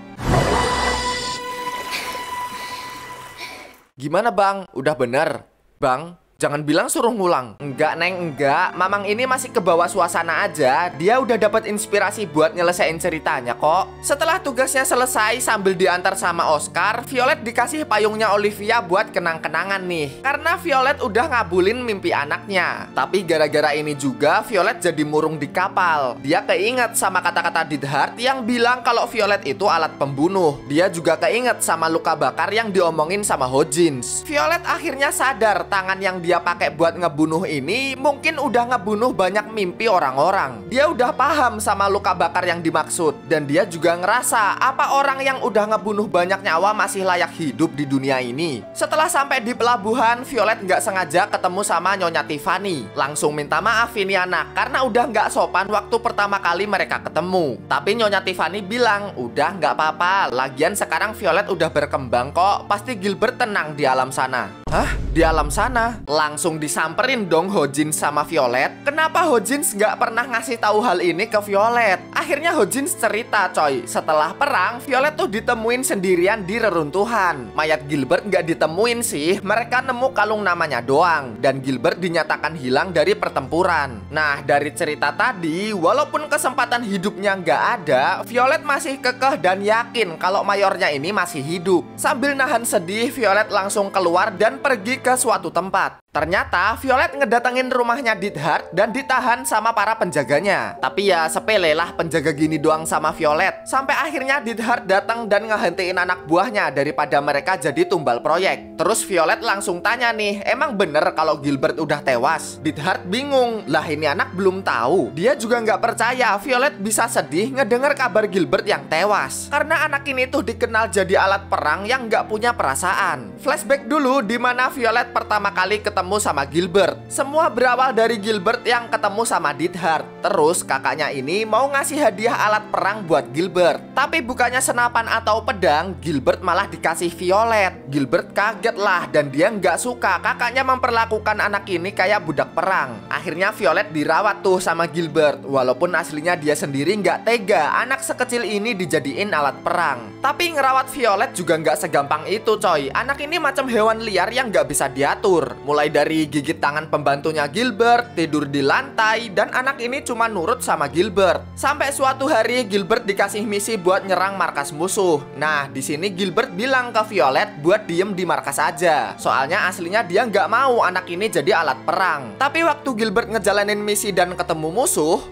Gimana bang? Udah bener? Bang, jangan bilang suruh ngulang. Enggak neng, enggak. Mamang ini masih kebawa suasana aja. Dia udah dapat inspirasi buat nyelesain ceritanya kok. Setelah tugasnya selesai sambil diantar sama Oscar, Violet dikasih payungnya Olivia buat kenang-kenangan nih. Karena Violet udah ngabulin mimpi anaknya. Tapi gara-gara ini juga Violet jadi murung di kapal. Dia keinget sama kata-kata Dithard yang bilang kalau Violet itu alat pembunuh. Dia juga keinget sama luka bakar yang diomongin sama Hojins. Violet akhirnya sadar tangan yang dia pakai buat ngebunuh ini mungkin udah ngebunuh banyak mimpi orang-orang. Dia udah paham sama luka bakar yang dimaksud. Dan dia juga ngerasa apa orang yang udah ngebunuh banyak nyawa masih layak hidup di dunia ini. Setelah sampai di pelabuhan, Violet nggak sengaja ketemu sama Nyonya Tiffany. Langsung minta maaf ini anak, karena udah nggak sopan waktu pertama kali mereka ketemu. Tapi Nyonya Tiffany bilang, udah nggak apa-apa, lagian sekarang Violet udah berkembang kok, pasti Gilbert tenang di alam sana. Hah? Di alam sana? Langsung disamperin dong Hojins sama Violet. Kenapa Hojins nggak pernah ngasih tahu hal ini ke Violet? Akhirnya Hojins cerita coy, setelah perang Violet tuh ditemuin sendirian di reruntuhan. Mayat Gilbert nggak ditemuin sih, mereka nemu kalung namanya doang. Dan Gilbert dinyatakan hilang dari pertempuran. Nah, dari cerita tadi, walaupun kesempatan hidupnya nggak ada, Violet masih kekeh dan yakin kalau mayornya ini masih hidup. Sambil nahan sedih, Violet langsung keluar dan pergi ke suatu tempat. Ternyata Violet ngedatengin rumahnya Dithard dan ditahan sama para penjaganya. Tapi ya sepele lah penjaga gini doang sama Violet. Sampai akhirnya Dithard datang dan ngehentiin anak buahnya daripada mereka jadi tumbal proyek. Terus Violet langsung tanya nih, emang bener kalau Gilbert udah tewas? Dithard bingung, lah ini anak belum tahu. Dia juga nggak percaya Violet bisa sedih ngedenger kabar Gilbert yang tewas. Karena anak ini tuh dikenal jadi alat perang yang nggak punya perasaan. Flashback dulu di mana Violet pertama kali ketemu ketemu sama Gilbert. Semua berawal dari Gilbert yang ketemu sama Neidhart. Terus kakaknya ini mau ngasih hadiah alat perang buat Gilbert. Tapi bukannya senapan atau pedang, Gilbert malah dikasih Violet. Gilbert kaget lah dan dia nggak suka kakaknya memperlakukan anak ini kayak budak perang. Akhirnya Violet dirawat tuh sama Gilbert. Walaupun aslinya dia sendiri nggak tega anak sekecil ini dijadiin alat perang. Tapi ngerawat Violet juga nggak segampang itu coy. Anak ini macam hewan liar yang nggak bisa diatur. Mulai dari gigit tangan pembantunya Gilbert, tidur di lantai, dan anak ini cuma nurut sama Gilbert. Sampai suatu hari Gilbert dikasih misi buat nyerang markas musuh. Nah, di sini Gilbert bilang ke Violet buat diem di markas aja. Soalnya aslinya dia nggak mau anak ini jadi alat perang. Tapi waktu Gilbert ngejalanin misi dan ketemu musuh,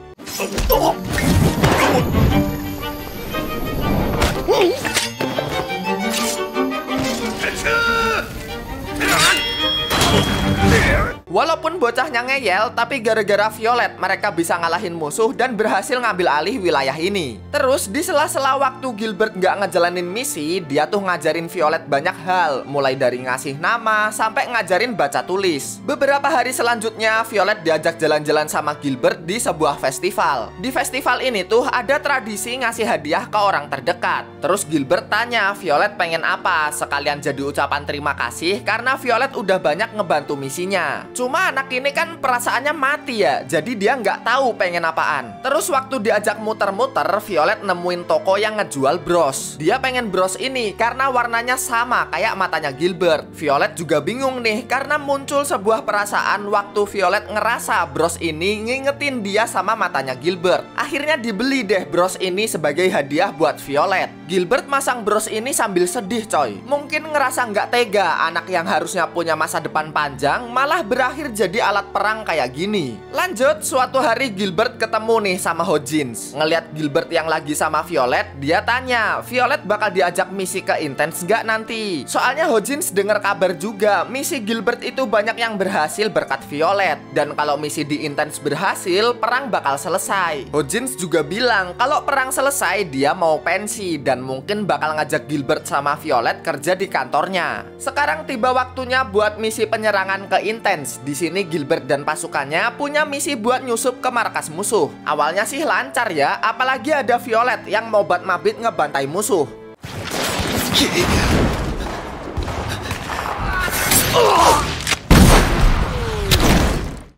walaupun bocahnya ngeyel, tapi gara-gara Violet mereka bisa ngalahin musuh dan berhasil ngambil alih wilayah ini. Terus di sela-sela waktu Gilbert nggak ngejalanin misi, dia tuh ngajarin Violet banyak hal. Mulai dari ngasih nama, sampai ngajarin baca tulis. Beberapa hari selanjutnya, Violet diajak jalan-jalan sama Gilbert di sebuah festival. Di festival ini tuh ada tradisi ngasih hadiah ke orang terdekat. Terus Gilbert tanya Violet pengen apa, sekalian jadi ucapan terima kasih karena Violet udah banyak ngebantu misinya. Cuma anak ini kan perasaannya mati ya, jadi dia nggak tahu pengen apaan. Terus waktu diajak muter-muter, Violet nemuin toko yang ngejual bros. Dia pengen bros ini karena warnanya sama kayak matanya Gilbert. Violet juga bingung nih karena muncul sebuah perasaan waktu Violet ngerasa bros ini ngingetin dia sama matanya Gilbert. Akhirnya dibeli deh bros ini sebagai hadiah buat Violet. Gilbert masang bros ini sambil sedih coy. Mungkin ngerasa nggak tega anak yang harusnya punya masa depan panjang malah berakhir jadi alat perang kayak gini. Lanjut, suatu hari Gilbert ketemu nih sama Hodgins. Ngeliat Gilbert yang lagi sama Violet, dia tanya Violet bakal diajak misi ke Intense gak nanti. Soalnya Hodgins dengar kabar juga misi Gilbert itu banyak yang berhasil berkat Violet. Dan kalau misi di Intense berhasil, perang bakal selesai. Hodgins juga bilang kalau perang selesai dia mau pensi dan mungkin bakal ngajak Gilbert sama Violet kerja di kantornya. Sekarang tiba waktunya buat misi penyerangan ke Intense. Di sini Gilbert dan pasukannya punya misi buat nyusup ke markas musuh. Awalnya sih lancar ya, apalagi ada Violet yang mau mabit ngebantai musuh.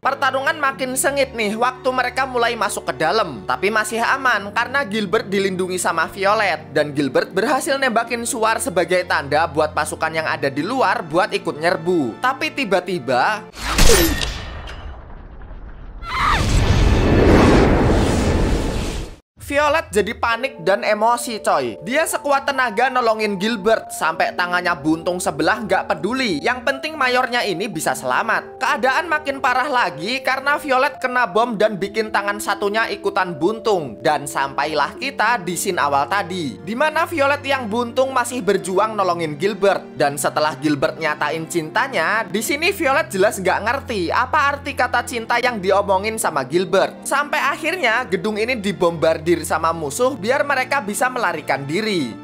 Pertarungan makin sengit nih waktu mereka mulai masuk ke dalam. Tapi masih aman karena Gilbert dilindungi sama Violet. Dan Gilbert berhasil nembakin suar sebagai tanda buat pasukan yang ada di luar buat ikut nyerbu. Tapi tiba-tiba Violet jadi panik dan emosi coy. Dia sekuat tenaga nolongin Gilbert sampai tangannya buntung sebelah nggak peduli. Yang penting mayornya ini bisa selamat. Keadaan makin parah lagi karena Violet kena bom dan bikin tangan satunya ikutan buntung. Dan sampailah kita di scene awal tadi, dimana Violet yang buntung masih berjuang nolongin Gilbert. Dan setelah Gilbert nyatain cintanya, di sini Violet jelas nggak ngerti apa arti kata cinta yang diomongin sama Gilbert. Sampai akhirnya gedung ini dibombardir sama musuh biar mereka bisa melarikan diri.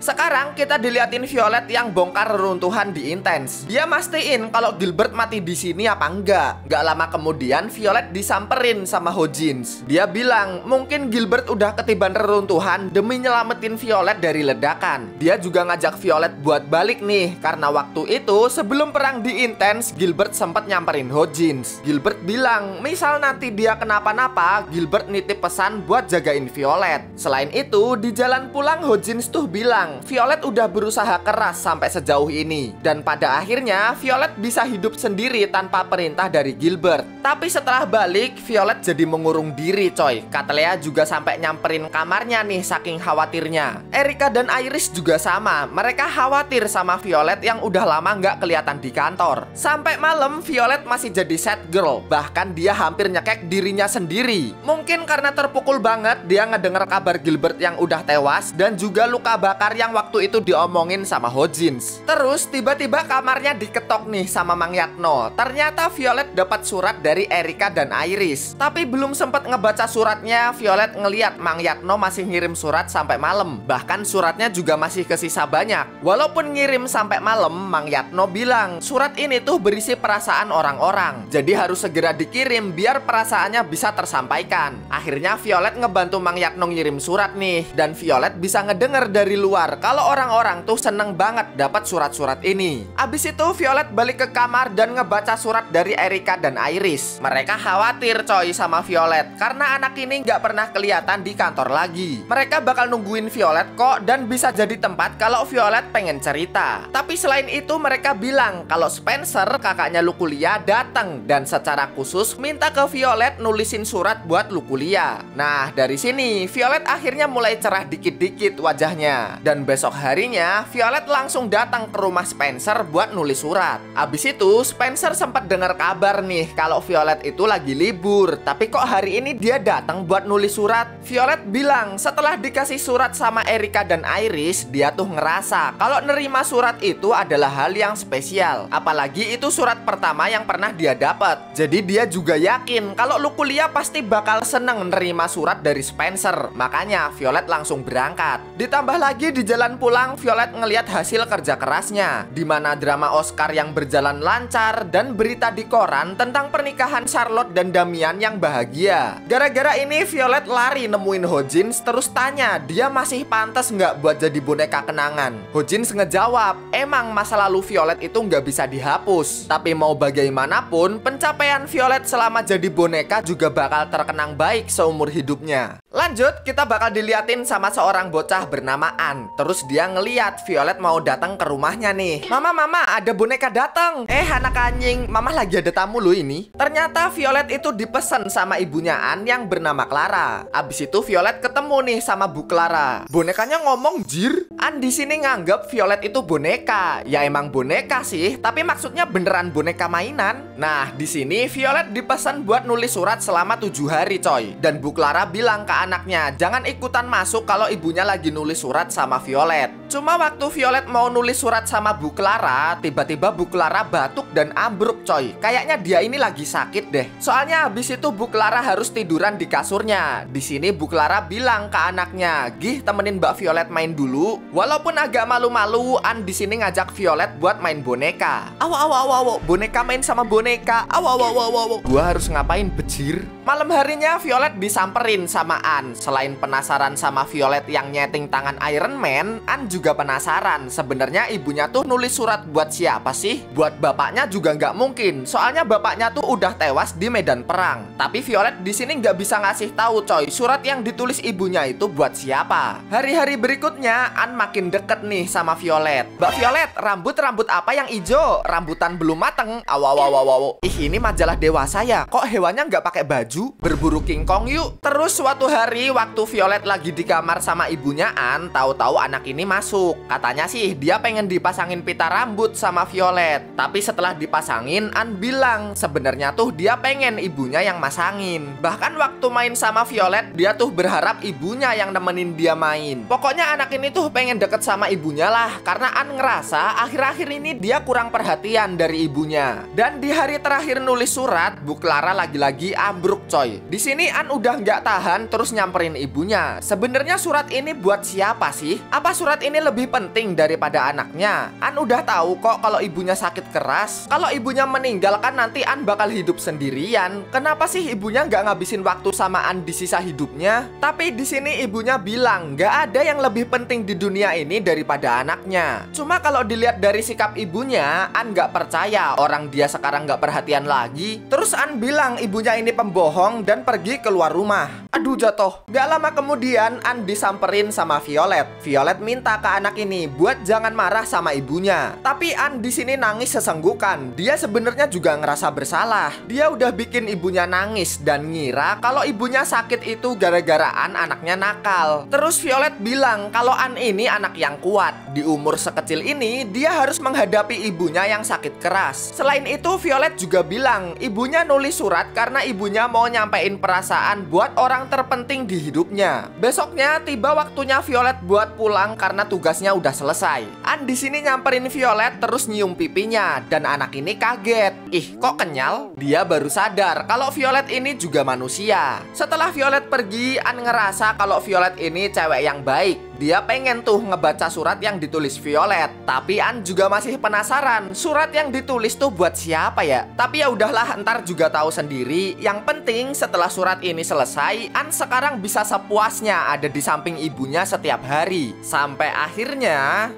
Sekarang kita diliatin Violet yang bongkar reruntuhan di Intense. Dia mastiin kalau Gilbert mati di sini apa enggak. Gak lama kemudian Violet disamperin sama Hodgins. Dia bilang mungkin Gilbert udah ketiban reruntuhan demi nyelamatin Violet dari ledakan. Dia juga ngajak Violet buat balik nih karena waktu itu sebelum perang di Intense, Gilbert sempat nyamperin Hodgins. Gilbert bilang misal nanti dia kenapa-napa, Gilbert nitip pesan buat jagain Violet. Selain itu di jalan pulang Hodgins tuh bilang Violet udah berusaha keras sampai sejauh ini. Dan pada akhirnya Violet bisa hidup sendiri tanpa perintah dari Gilbert. Tapi setelah balik, Violet jadi mengurung diri coy. Katlea juga sampai nyamperin kamarnya nih saking khawatirnya. Erika dan Iris juga sama. Mereka khawatir sama Violet yang udah lama nggak kelihatan di kantor. Sampai malam Violet masih jadi sad girl. Bahkan dia hampir nyekek dirinya sendiri. Mungkin karena terpukul banget dia ngedenger kabar Gilbert yang udah tewas dan juga luka bakar yang waktu itu diomongin sama Hojins. Terus tiba-tiba kamarnya diketok nih sama Mang Yatno. Ternyata Violet dapat surat dari Erika dan Iris. Tapi belum sempat ngebaca suratnya, Violet ngeliat Mang Yatno masih ngirim surat sampai malam. Bahkan suratnya juga masih kesisa banyak. Walaupun ngirim sampai malam, Mang Yatno bilang surat ini tuh berisi perasaan orang-orang. Jadi harus segera dikirim biar perasaannya bisa tersampaikan. Akhirnya Violet ngebantu Mang Yatno ngirim surat nih. Dan Violet bisa ngedenger dari luar kalau orang-orang tuh seneng banget dapat surat-surat ini. Abis itu Violet balik ke kamar dan ngebaca surat dari Erika dan Iris. Mereka khawatir coy sama Violet karena anak ini nggak pernah kelihatan di kantor lagi. Mereka bakal nungguin Violet kok dan bisa jadi tempat kalau Violet pengen cerita. Tapi selain itu mereka bilang kalau Spencer, kakaknya Lukulia, datang dan secara khusus minta ke Violet nulisin surat buat Lukulia. Nah, dari sini Violet akhirnya mulai cerah dikit-dikit wajahnya. Dan besok harinya Violet langsung datang ke rumah Spencer buat nulis surat. Abis itu Spencer sempat dengar kabar nih kalau Violet itu lagi libur. Tapi kok hari ini dia datang buat nulis surat? Violet bilang setelah dikasih surat sama Erika dan Iris, dia tuh ngerasa kalau nerima surat itu adalah hal yang spesial. Apalagi itu surat pertama yang pernah dia dapat. Jadi dia juga yakin kalau Lukulia pasti bakal seneng nerima surat dari Spencer. Makanya Violet langsung berangkat. Ditambah lagi di jalan pulang Violet ngelihat hasil kerja kerasnya, dimana drama Oscar yang berjalan lancar dan berita di koran tentang pernikahan Charlotte dan Damian yang bahagia. Gara-gara ini Violet lari nemuin Hojins terus tanya dia masih pantas nggak buat jadi boneka kenangan. Hojins ngejawab emang masa lalu Violet itu nggak bisa dihapus, tapi mau bagaimanapun pencapaian Violet selama jadi boneka juga bakal terkenang baik seumur hidupnya. Lanjut, kita bakal diliatin sama seorang bocah bernama An. Terus dia ngeliat Violet mau datang ke rumahnya nih. Mama, ada boneka datang. Anak anjing, mama lagi ada tamu lo ini. Ternyata Violet itu dipesan sama ibunya An yang bernama Clara. Abis itu Violet ketemu nih sama Bu Clara. Bonekanya ngomong jir. An di sini nganggap Violet itu boneka. Ya emang boneka sih, tapi maksudnya beneran boneka mainan. Nah, di sini Violet dipesan buat nulis surat selama 7 hari coy. Dan Bu Clara bilang ke anaknya jangan ikutan masuk kalau ibunya lagi nulis surat sama Violet. Cuma waktu Violet mau nulis surat sama Bu Clara, tiba-tiba Bu Clara batuk dan ambruk coy. Kayaknya dia ini lagi sakit deh. Soalnya habis itu Bu Clara harus tiduran di kasurnya. Di sini Bu Clara bilang ke anaknya, "Gih, temenin Mbak Violet main dulu." Walaupun agak malu-malu, An di sini ngajak Violet buat main boneka. Awo, boneka main sama boneka. Awo. Gua harus ngapain bejir? Malam harinya Violet disamperin sama An. Selain penasaran sama Violet yang nyeting tangan Iron Man, An juga penasaran sebenarnya ibunya tuh nulis surat buat siapa sih? Buat bapaknya juga nggak mungkin, soalnya bapaknya tuh udah tewas di medan perang. Tapi Violet di sini nggak bisa ngasih tahu coy, surat yang ditulis ibunya itu buat siapa. Hari-hari berikutnya An makin deket nih sama Violet. "Mbak Violet, rambut apa yang ijo? Rambutan belum mateng." Awo. Ih, ini majalah dewasa ya, kok hewannya nggak pakai baju? Berburu King Kong yuk. Terus suatu hari waktu Violet lagi di kamar sama ibunya An, tahu-tahu anak ini masuk. Katanya sih dia pengen dipasangin pita rambut sama Violet. Tapi setelah dipasangin, An bilang sebenarnya tuh dia pengen ibunya yang masangin. Bahkan waktu main sama Violet, dia tuh berharap ibunya yang nemenin dia main. Pokoknya anak ini tuh pengen deket sama ibunya lah, karena An ngerasa akhir-akhir ini dia kurang perhatian dari ibunya. Dan di hari terakhir nulis surat, Bu Clara lagi-lagi ambruk coy. Di sini An udah nggak tahan terus nyamperin ibunya. Sebenarnya surat ini buat siapa sih? Apa surat ini lebih penting daripada anaknya? An udah tahu kok kalau ibunya sakit keras. Kalau ibunya meninggal kan nanti An bakal hidup sendirian. Kenapa sih ibunya nggak ngabisin waktu sama An di sisa hidupnya? Tapi di sini ibunya bilang nggak ada yang lebih penting di dunia ini daripada anaknya. Cuma kalau dilihat dari sikap ibunya, An nggak percaya orang dia sekarang nggak perhatian lagi. Terus An bilang ibunya ini pembohong dan pergi keluar rumah. Aduh, jatuh. Gak lama kemudian An disamperin sama Violet. Violet minta ke anak ini buat jangan marah sama ibunya. Tapi An di sini nangis sesenggukan. Dia sebenarnya juga ngerasa bersalah. Dia udah bikin ibunya nangis dan ngira kalau ibunya sakit itu gara-gara An anaknya nakal. Terus Violet bilang kalau An ini anak yang kuat. Di umur sekecil ini dia harus menghadapi ibunya yang sakit keras. Selain itu Violet juga bilang ibunya nulis surat karena ibunya mau mau nyampein perasaan buat orang terpenting di hidupnya. Besoknya tiba waktunya Violet buat pulang karena tugasnya udah selesai. An di sini nyamperin Violet terus nyium pipinya dan anak ini kaget. Ih, kok kenyal? Dia baru sadar kalau Violet ini juga manusia. Setelah Violet pergi, An ngerasa kalau Violet ini cewek yang baik. Dia pengen tuh ngebaca surat yang ditulis Violet. Tapi An juga masih penasaran, surat yang ditulis tuh buat siapa ya? Tapi ya udahlah, ntar juga tahu sendiri. Yang penting setelah surat ini selesai, An sekarang bisa sepuasnya ada di samping ibunya setiap hari. Sampai akhirnya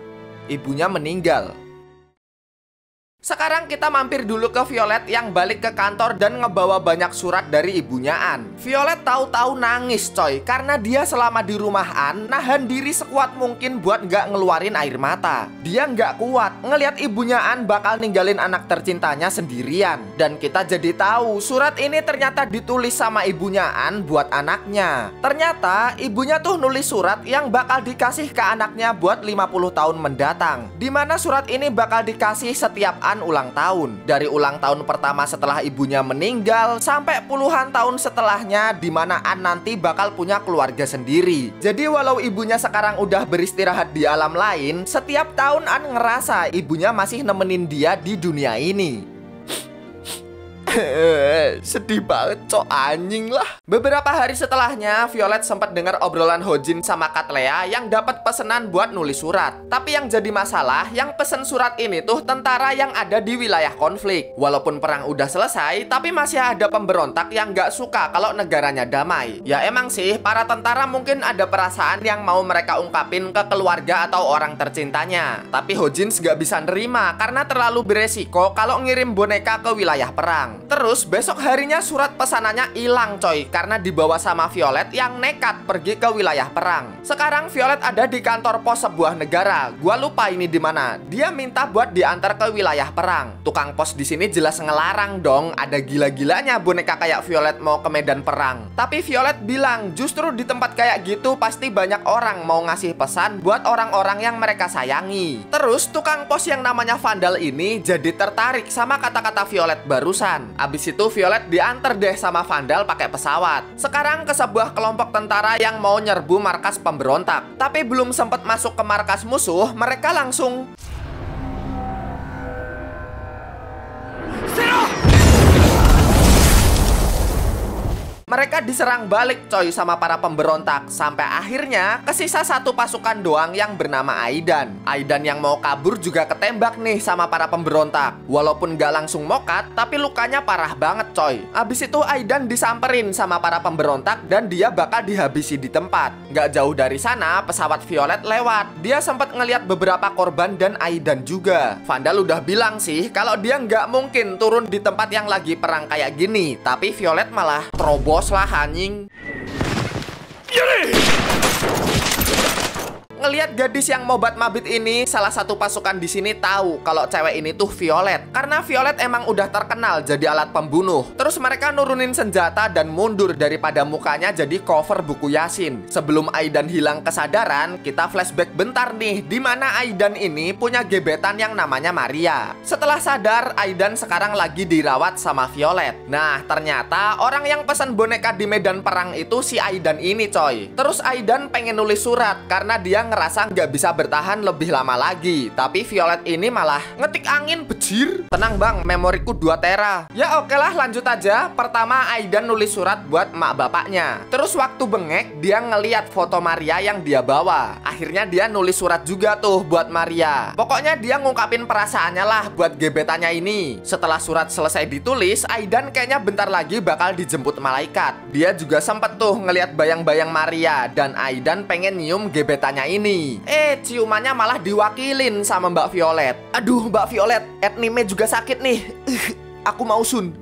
ibunya meninggal. Sekarang kita mampir dulu ke Violet yang balik ke kantor dan ngebawa banyak surat dari ibunya An. Violet tahu-tahu nangis coy, karena dia selama di rumah An nahan diri sekuat mungkin buat nggak ngeluarin air mata. Dia nggak kuat ngelihat ibunya An bakal ninggalin anak tercintanya sendirian. Dan kita jadi tahu surat ini ternyata ditulis sama ibunya An buat anaknya. Ternyata ibunya tuh nulis surat yang bakal dikasih ke anaknya buat 50 tahun mendatang, dimana surat ini bakal dikasih setiap An ulang tahun. Dari ulang tahun pertama setelah ibunya meninggal sampai puluhan tahun setelahnya, dimana An nanti bakal punya keluarga sendiri. Jadi walau ibunya sekarang udah beristirahat di alam lain, setiap tahun An ngerasa ibunya masih nemenin dia di dunia ini. Sedih banget cok, anjing lah. Beberapa hari setelahnya Violet sempat dengar obrolan Hojin sama Katlea yang dapat pesanan buat nulis surat. Tapi yang jadi masalah, yang pesen surat ini tuh tentara yang ada di wilayah konflik. Walaupun perang udah selesai, tapi masih ada pemberontak yang gak suka kalau negaranya damai. Ya emang sih, para tentara mungkin ada perasaan yang mau mereka ungkapin ke keluarga atau orang tercintanya. Tapi Hojin gak bisa nerima karena terlalu beresiko kalau ngirim boneka ke wilayah perang. Terus besok harinya surat pesanannya hilang coy, karena dibawa sama Violet yang nekat pergi ke wilayah perang. Sekarang Violet ada di kantor pos sebuah negara. Gua lupa ini di mana. Dia minta buat diantar ke wilayah perang. Tukang pos di sini jelas ngelarang dong. Ada gila-gilanya boneka kayak Violet mau ke medan perang. Tapi Violet bilang justru di tempat kayak gitu pasti banyak orang mau ngasih pesan buat orang-orang yang mereka sayangi. Terus tukang pos yang namanya Vandal ini jadi tertarik sama kata-kata Violet barusan. Abis itu Violet diantar deh sama Vandal pakai pesawat. Sekarang ke sebuah kelompok tentara yang mau nyerbu markas pemberontak. Tapi belum sempat masuk ke markas musuh, mereka langsung mereka diserang balik coy sama para pemberontak. Sampai akhirnya kesisa satu pasukan doang yang bernama Aidan. Aidan yang mau kabur juga ketembak nih sama para pemberontak. Walaupun gak langsung mokat, tapi lukanya parah banget coy. Abis itu Aidan disamperin sama para pemberontak dan dia bakal dihabisi di tempat. Gak jauh dari sana pesawat Violet lewat. Dia sempat ngeliat beberapa korban dan Aidan juga. Vandal udah bilang sih kalau dia nggak mungkin turun di tempat yang lagi perang kayak gini. Tapi Violet malah terobos lah anjing. Ngelihat gadis yang mobat mabit ini, salah satu pasukan di sini tahu kalau cewek ini tuh Violet. Karena Violet emang udah terkenal jadi alat pembunuh. Terus mereka nurunin senjata dan mundur daripada mukanya jadi cover buku Yasin. Sebelum Aidan hilang kesadaran, kita flashback bentar nih, dimana Aidan ini punya gebetan yang namanya Maria. Setelah sadar, Aidan sekarang lagi dirawat sama Violet. Nah, ternyata orang yang pesan boneka di medan perang itu si Aidan ini coy. Terus Aidan pengen nulis surat karena dia ngerasa nggak bisa bertahan lebih lama lagi. Tapi Violet ini malah ngetik angin bejir. Tenang bang, memoriku 2 tera. Ya oke lah, lanjut aja. Pertama Aidan nulis surat buat emak bapaknya. Terus waktu bengek dia ngeliat foto Maria yang dia bawa. Akhirnya dia nulis surat juga tuh buat Maria. Pokoknya dia ngungkapin perasaannya lah buat gebetannya ini. Setelah surat selesai ditulis, Aidan kayaknya bentar lagi bakal dijemput malaikat. Dia juga sempet tuh ngeliat bayang-bayang Maria. Dan Aidan pengen nyium gebetannya ini. Ciumannya malah diwakilin sama Mbak Violet. Aduh Mbak Violet, etnime juga sakit nih. Aku mau sun.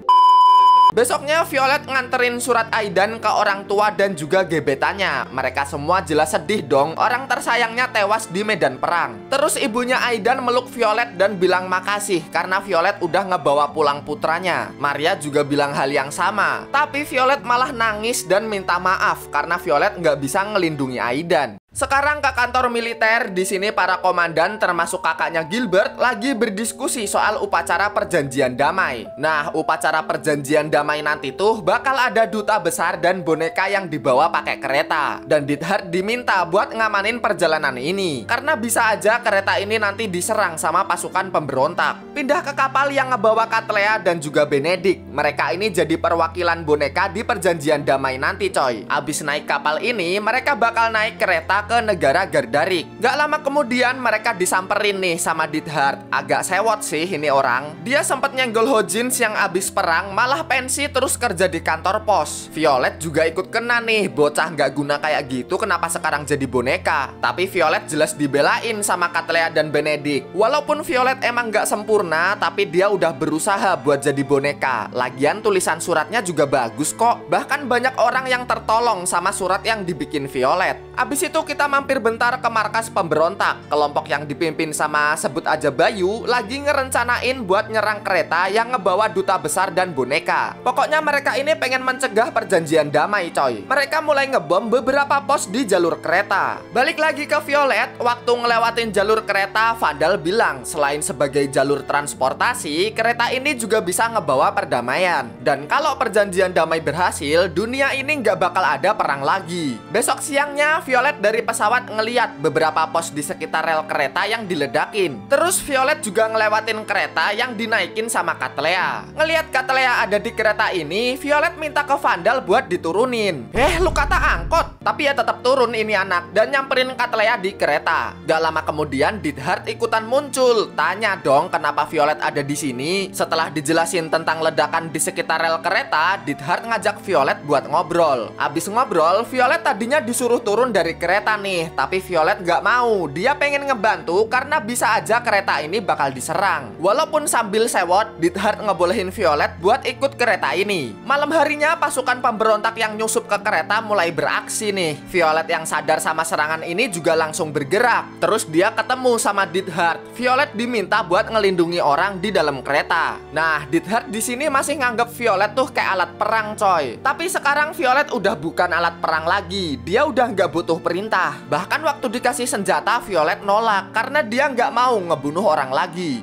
Besoknya Violet nganterin surat Aidan ke orang tua dan juga gebetannya. Mereka semua jelas sedih dong, orang tersayangnya tewas di medan perang. Terus ibunya Aidan meluk Violet dan bilang makasih karena Violet udah ngebawa pulang putranya. Maria juga bilang hal yang sama. Tapi Violet malah nangis dan minta maaf karena Violet nggak bisa ngelindungi Aidan. Sekarang ke kantor militer. Di sini para komandan termasuk kakaknya Gilbert lagi berdiskusi soal upacara perjanjian damai. Nah, upacara perjanjian damai nanti tuh bakal ada duta besar dan boneka yang dibawa pakai kereta. Dan Neidhart diminta buat ngamanin perjalanan ini karena bisa aja kereta ini nanti diserang sama pasukan pemberontak. Pindah ke kapal yang ngebawa Katlea dan juga Benedict. Mereka ini jadi perwakilan boneka di perjanjian damai nanti, coy. Abis naik kapal ini, mereka bakal naik kereta ke negara Gardarik. Gak lama kemudian mereka disamperin nih sama Neidhart. Agak sewot sih ini orang. Dia sempat nyenggol Hodgins yang abis perang malah pensi terus kerja di kantor pos. Violet juga ikut kena nih. Bocah gak guna kayak gitu kenapa sekarang jadi boneka. Tapi Violet jelas dibelain sama Katlea dan Benedict. Walaupun Violet emang gak sempurna, tapi dia udah berusaha buat jadi boneka. Lagian tulisan suratnya juga bagus kok. Bahkan banyak orang yang tertolong sama surat yang dibikin Violet. Abis itu kita mampir bentar ke markas pemberontak. Kelompok yang dipimpin sama sebut aja Bayu lagi ngerencanain buat nyerang kereta yang ngebawa duta besar dan boneka. Pokoknya mereka ini pengen mencegah perjanjian damai, coy. Mereka mulai ngebom beberapa pos di jalur kereta. Balik lagi ke Violet, waktu ngelewatin jalur kereta, Vandal bilang selain sebagai jalur transportasi, kereta ini juga bisa ngebawa perdamaian. Dan kalau perjanjian damai berhasil, dunia ini nggak bakal ada perang lagi. Besok siangnya, Violet dari pesawat ngeliat beberapa pos di sekitar rel kereta yang diledakin. Terus Violet juga ngelewatin kereta yang dinaikin sama Katlea. Ngeliat Katlea ada di kereta ini, Violet minta ke Vandal buat diturunin. Lu kata angkot, tapi ya tetap turun ini anak dan nyamperin Katlea di kereta. Gak lama kemudian Neidhart ikutan muncul. Tanya dong kenapa Violet ada di sini. Setelah dijelasin tentang ledakan di sekitar rel kereta, Neidhart ngajak Violet buat ngobrol. Abis ngobrol, Violet tadinya disuruh turun dari kereta nih, tapi Violet gak mau. Dia pengen ngebantu karena bisa aja kereta ini bakal diserang. Walaupun sambil sewot, Neidhart ngebolehin Violet buat ikut kereta ini. Malam harinya pasukan pemberontak yang nyusup ke kereta mulai beraksi nih. Violet yang sadar sama serangan ini juga langsung bergerak. Terus dia ketemu sama Neidhart. Violet diminta buat ngelindungi orang di dalam kereta. Nah, Neidhart di sini masih nganggep Violet tuh kayak alat perang, coy. Tapi sekarang Violet udah bukan alat perang lagi. Dia udah nggak butuh perintah. Bahkan waktu dikasih senjata, Violet nolak karena dia nggak mau ngebunuh orang lagi.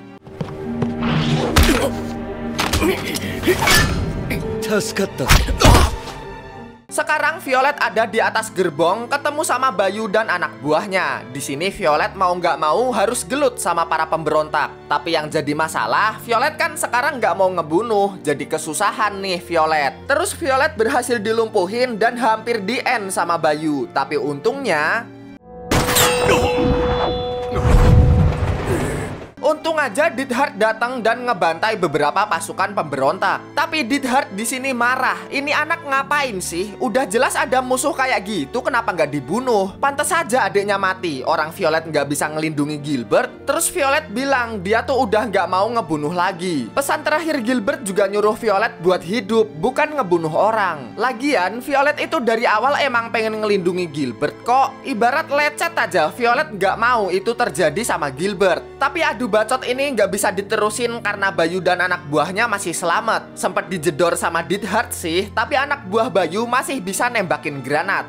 Sekarang Violet ada di atas gerbong ketemu sama Bayu dan anak buahnya. Di sini Violet mau nggak mau harus gelut sama para pemberontak. Tapi yang jadi masalah, Violet kan sekarang nggak mau ngebunuh, jadi kesusahan nih Violet. Terus Violet berhasil dilumpuhin dan hampir di-end sama Bayu. Tapi untungnya untung aja Neidhart datang dan ngebantai beberapa pasukan pemberontak. Tapi Neidhart di sini marah. Ini anak ngapain sih? Udah jelas ada musuh kayak gitu, kenapa nggak dibunuh? Pantas saja adiknya mati. Orang Violet nggak bisa ngelindungi Gilbert. Terus Violet bilang dia tuh udah nggak mau ngebunuh lagi. Pesan terakhir Gilbert juga nyuruh Violet buat hidup, bukan ngebunuh orang. Lagian Violet itu dari awal emang pengen ngelindungi Gilbert kok. Ibarat lecet aja, Violet nggak mau itu terjadi sama Gilbert. Tapi adu bacot ini nggak bisa diterusin karena Bayu dan anak buahnya masih selamat. Sempat dijedor sama Neidhart sih, tapi anak buah Bayu masih bisa nembakin granat.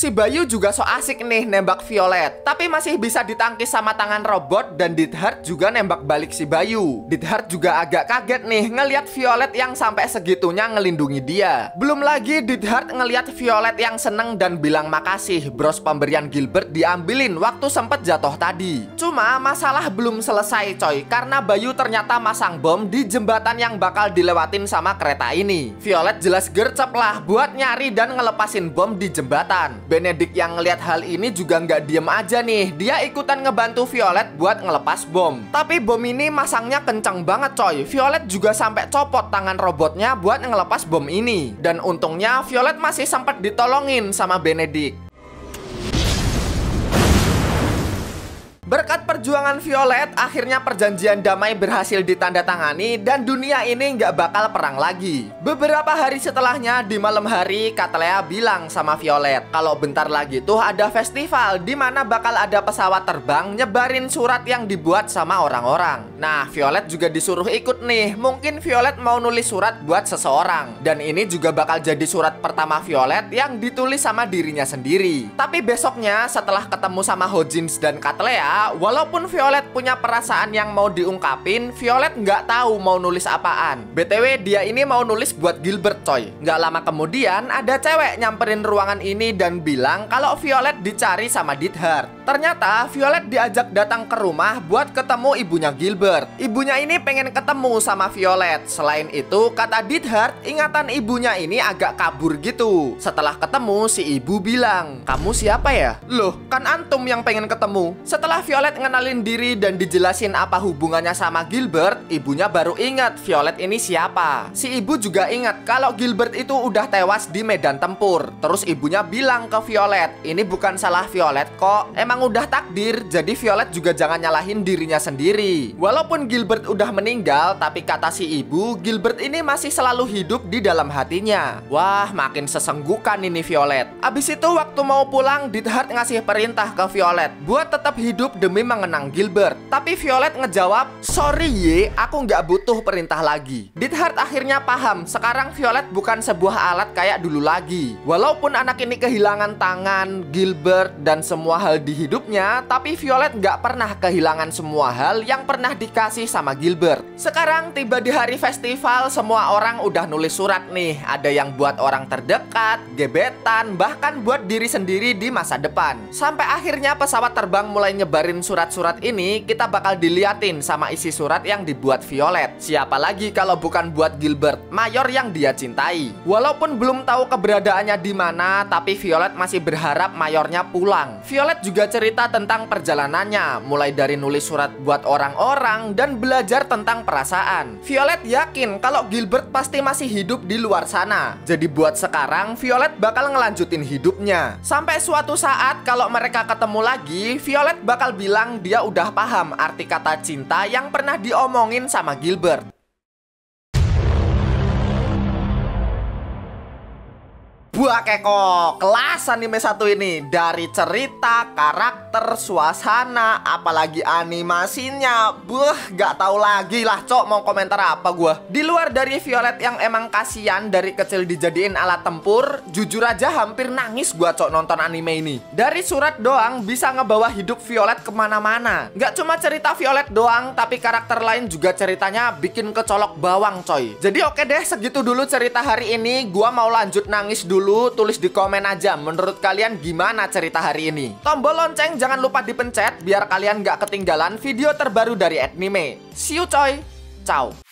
Si Bayu juga so asik nih nembak Violet, tapi masih bisa ditangkis sama tangan robot dan Neidhart juga nembak balik si Bayu. Neidhart juga agak kaget nih ngelihat Violet yang sampai segitunya ngelindungi dia. Belum lagi Neidhart ngelihat Violet yang seneng dan bilang makasih bros pemberian Gilbert diambilin waktu sempet jatuh tadi. Cuma masalah belum selesai coy, karena Bayu ternyata masang bom di jembatan yang bakal dilewatin sama kereta ini. Violet jelas gercep lah buat nyari dan ngelepasin bom di jembatan. Benedict yang ngelihat hal ini juga nggak diem aja nih. Dia ikutan ngebantu Violet buat ngelepas bom. Tapi bom ini masangnya kencang banget coy. Violet juga sampai copot tangan robotnya buat ngelepas bom ini. Dan untungnya Violet masih sempat ditolongin sama Benedict. Berkat perjuangan Violet, akhirnya perjanjian damai berhasil ditandatangani dan dunia ini nggak bakal perang lagi. Beberapa hari setelahnya, di malam hari, Katlea bilang sama Violet kalau bentar lagi tuh ada festival di mana bakal ada pesawat terbang nyebarin surat yang dibuat sama orang-orang. Nah, Violet juga disuruh ikut nih. Mungkin Violet mau nulis surat buat seseorang. Dan ini juga bakal jadi surat pertama Violet yang ditulis sama dirinya sendiri. Tapi besoknya setelah ketemu sama Hojins dan Katlea, walaupun Violet punya perasaan yang mau diungkapin, Violet nggak tahu mau nulis apaan. BTW dia ini mau nulis buat Gilbert coy. Nggak lama kemudian ada cewek nyamperin ruangan ini dan bilang kalau Violet dicari sama Dithard. Ternyata Violet diajak datang ke rumah buat ketemu ibunya Gilbert. Ibunya ini pengen ketemu sama Violet. Selain itu, kata Dithard, ingatan ibunya ini agak kabur gitu. Setelah ketemu, si ibu bilang, "Kamu siapa ya?" "Loh, kan antum yang pengen ketemu." Setelah Violet ngenalin diri dan dijelasin apa hubungannya sama Gilbert, ibunya baru ingat Violet ini siapa. Si ibu juga ingat kalau Gilbert itu udah tewas di medan tempur. Terus ibunya bilang ke Violet, "Ini bukan salah Violet kok. Emang udah takdir, jadi Violet juga jangan nyalahin dirinya sendiri." Walaupun Gilbert udah meninggal, tapi kata si ibu, Gilbert ini masih selalu hidup di dalam hatinya. Wah, makin sesenggukan ini Violet. Abis itu waktu mau pulang, Dithard ngasih perintah ke Violet buat tetap hidup demi mengenang Gilbert. Tapi Violet ngejawab, "Sorry ye, aku nggak butuh perintah lagi." Dithard akhirnya paham, sekarang Violet bukan sebuah alat kayak dulu lagi. Walaupun anak ini kehilangan tangan, Gilbert, dan semua hal di hidupnya, tapi Violet nggak pernah kehilangan semua hal yang pernah dikasih sama Gilbert. Sekarang tiba di hari festival, semua orang udah nulis surat nih. Ada yang buat orang terdekat, gebetan, bahkan buat diri sendiri di masa depan. Sampai akhirnya pesawat terbang mulai nyebarin surat-surat ini, kita bakal diliatin sama isi surat yang dibuat Violet. Siapa lagi kalau bukan buat Gilbert, mayor yang dia cintai. Walaupun belum tahu keberadaannya di mana, tapi Violet masih berharap mayornya pulang. Violet juga cerita tentang perjalanannya, mulai dari nulis surat buat orang-orang dan belajar tentang perasaan. Violet yakin kalau Gilbert pasti masih hidup di luar sana. Jadi buat sekarang, Violet bakal ngelanjutin hidupnya. Sampai suatu saat kalau mereka ketemu lagi, Violet bakal bilang dia udah paham arti kata cinta yang pernah diomongin sama Gilbert. Buah keko, kelas anime satu ini. Dari cerita, karakter, suasana, apalagi animasinya, gak tahu lagi lah cok mau komentar apa gua. Di luar dari Violet yang emang kasihan dari kecil dijadiin alat tempur, jujur aja hampir nangis gua cok nonton anime ini. Dari surat doang bisa ngebawa hidup Violet kemana-mana. Gak cuma cerita Violet doang, tapi karakter lain juga ceritanya bikin kecolok bawang coy. Jadi oke deh, segitu dulu cerita hari ini. Gua mau lanjut nangis dulu. Tulis di komen aja menurut kalian gimana cerita hari ini. Tombol lonceng jangan lupa dipencet biar kalian gak ketinggalan video terbaru dari Anime. See you coy. Ciao.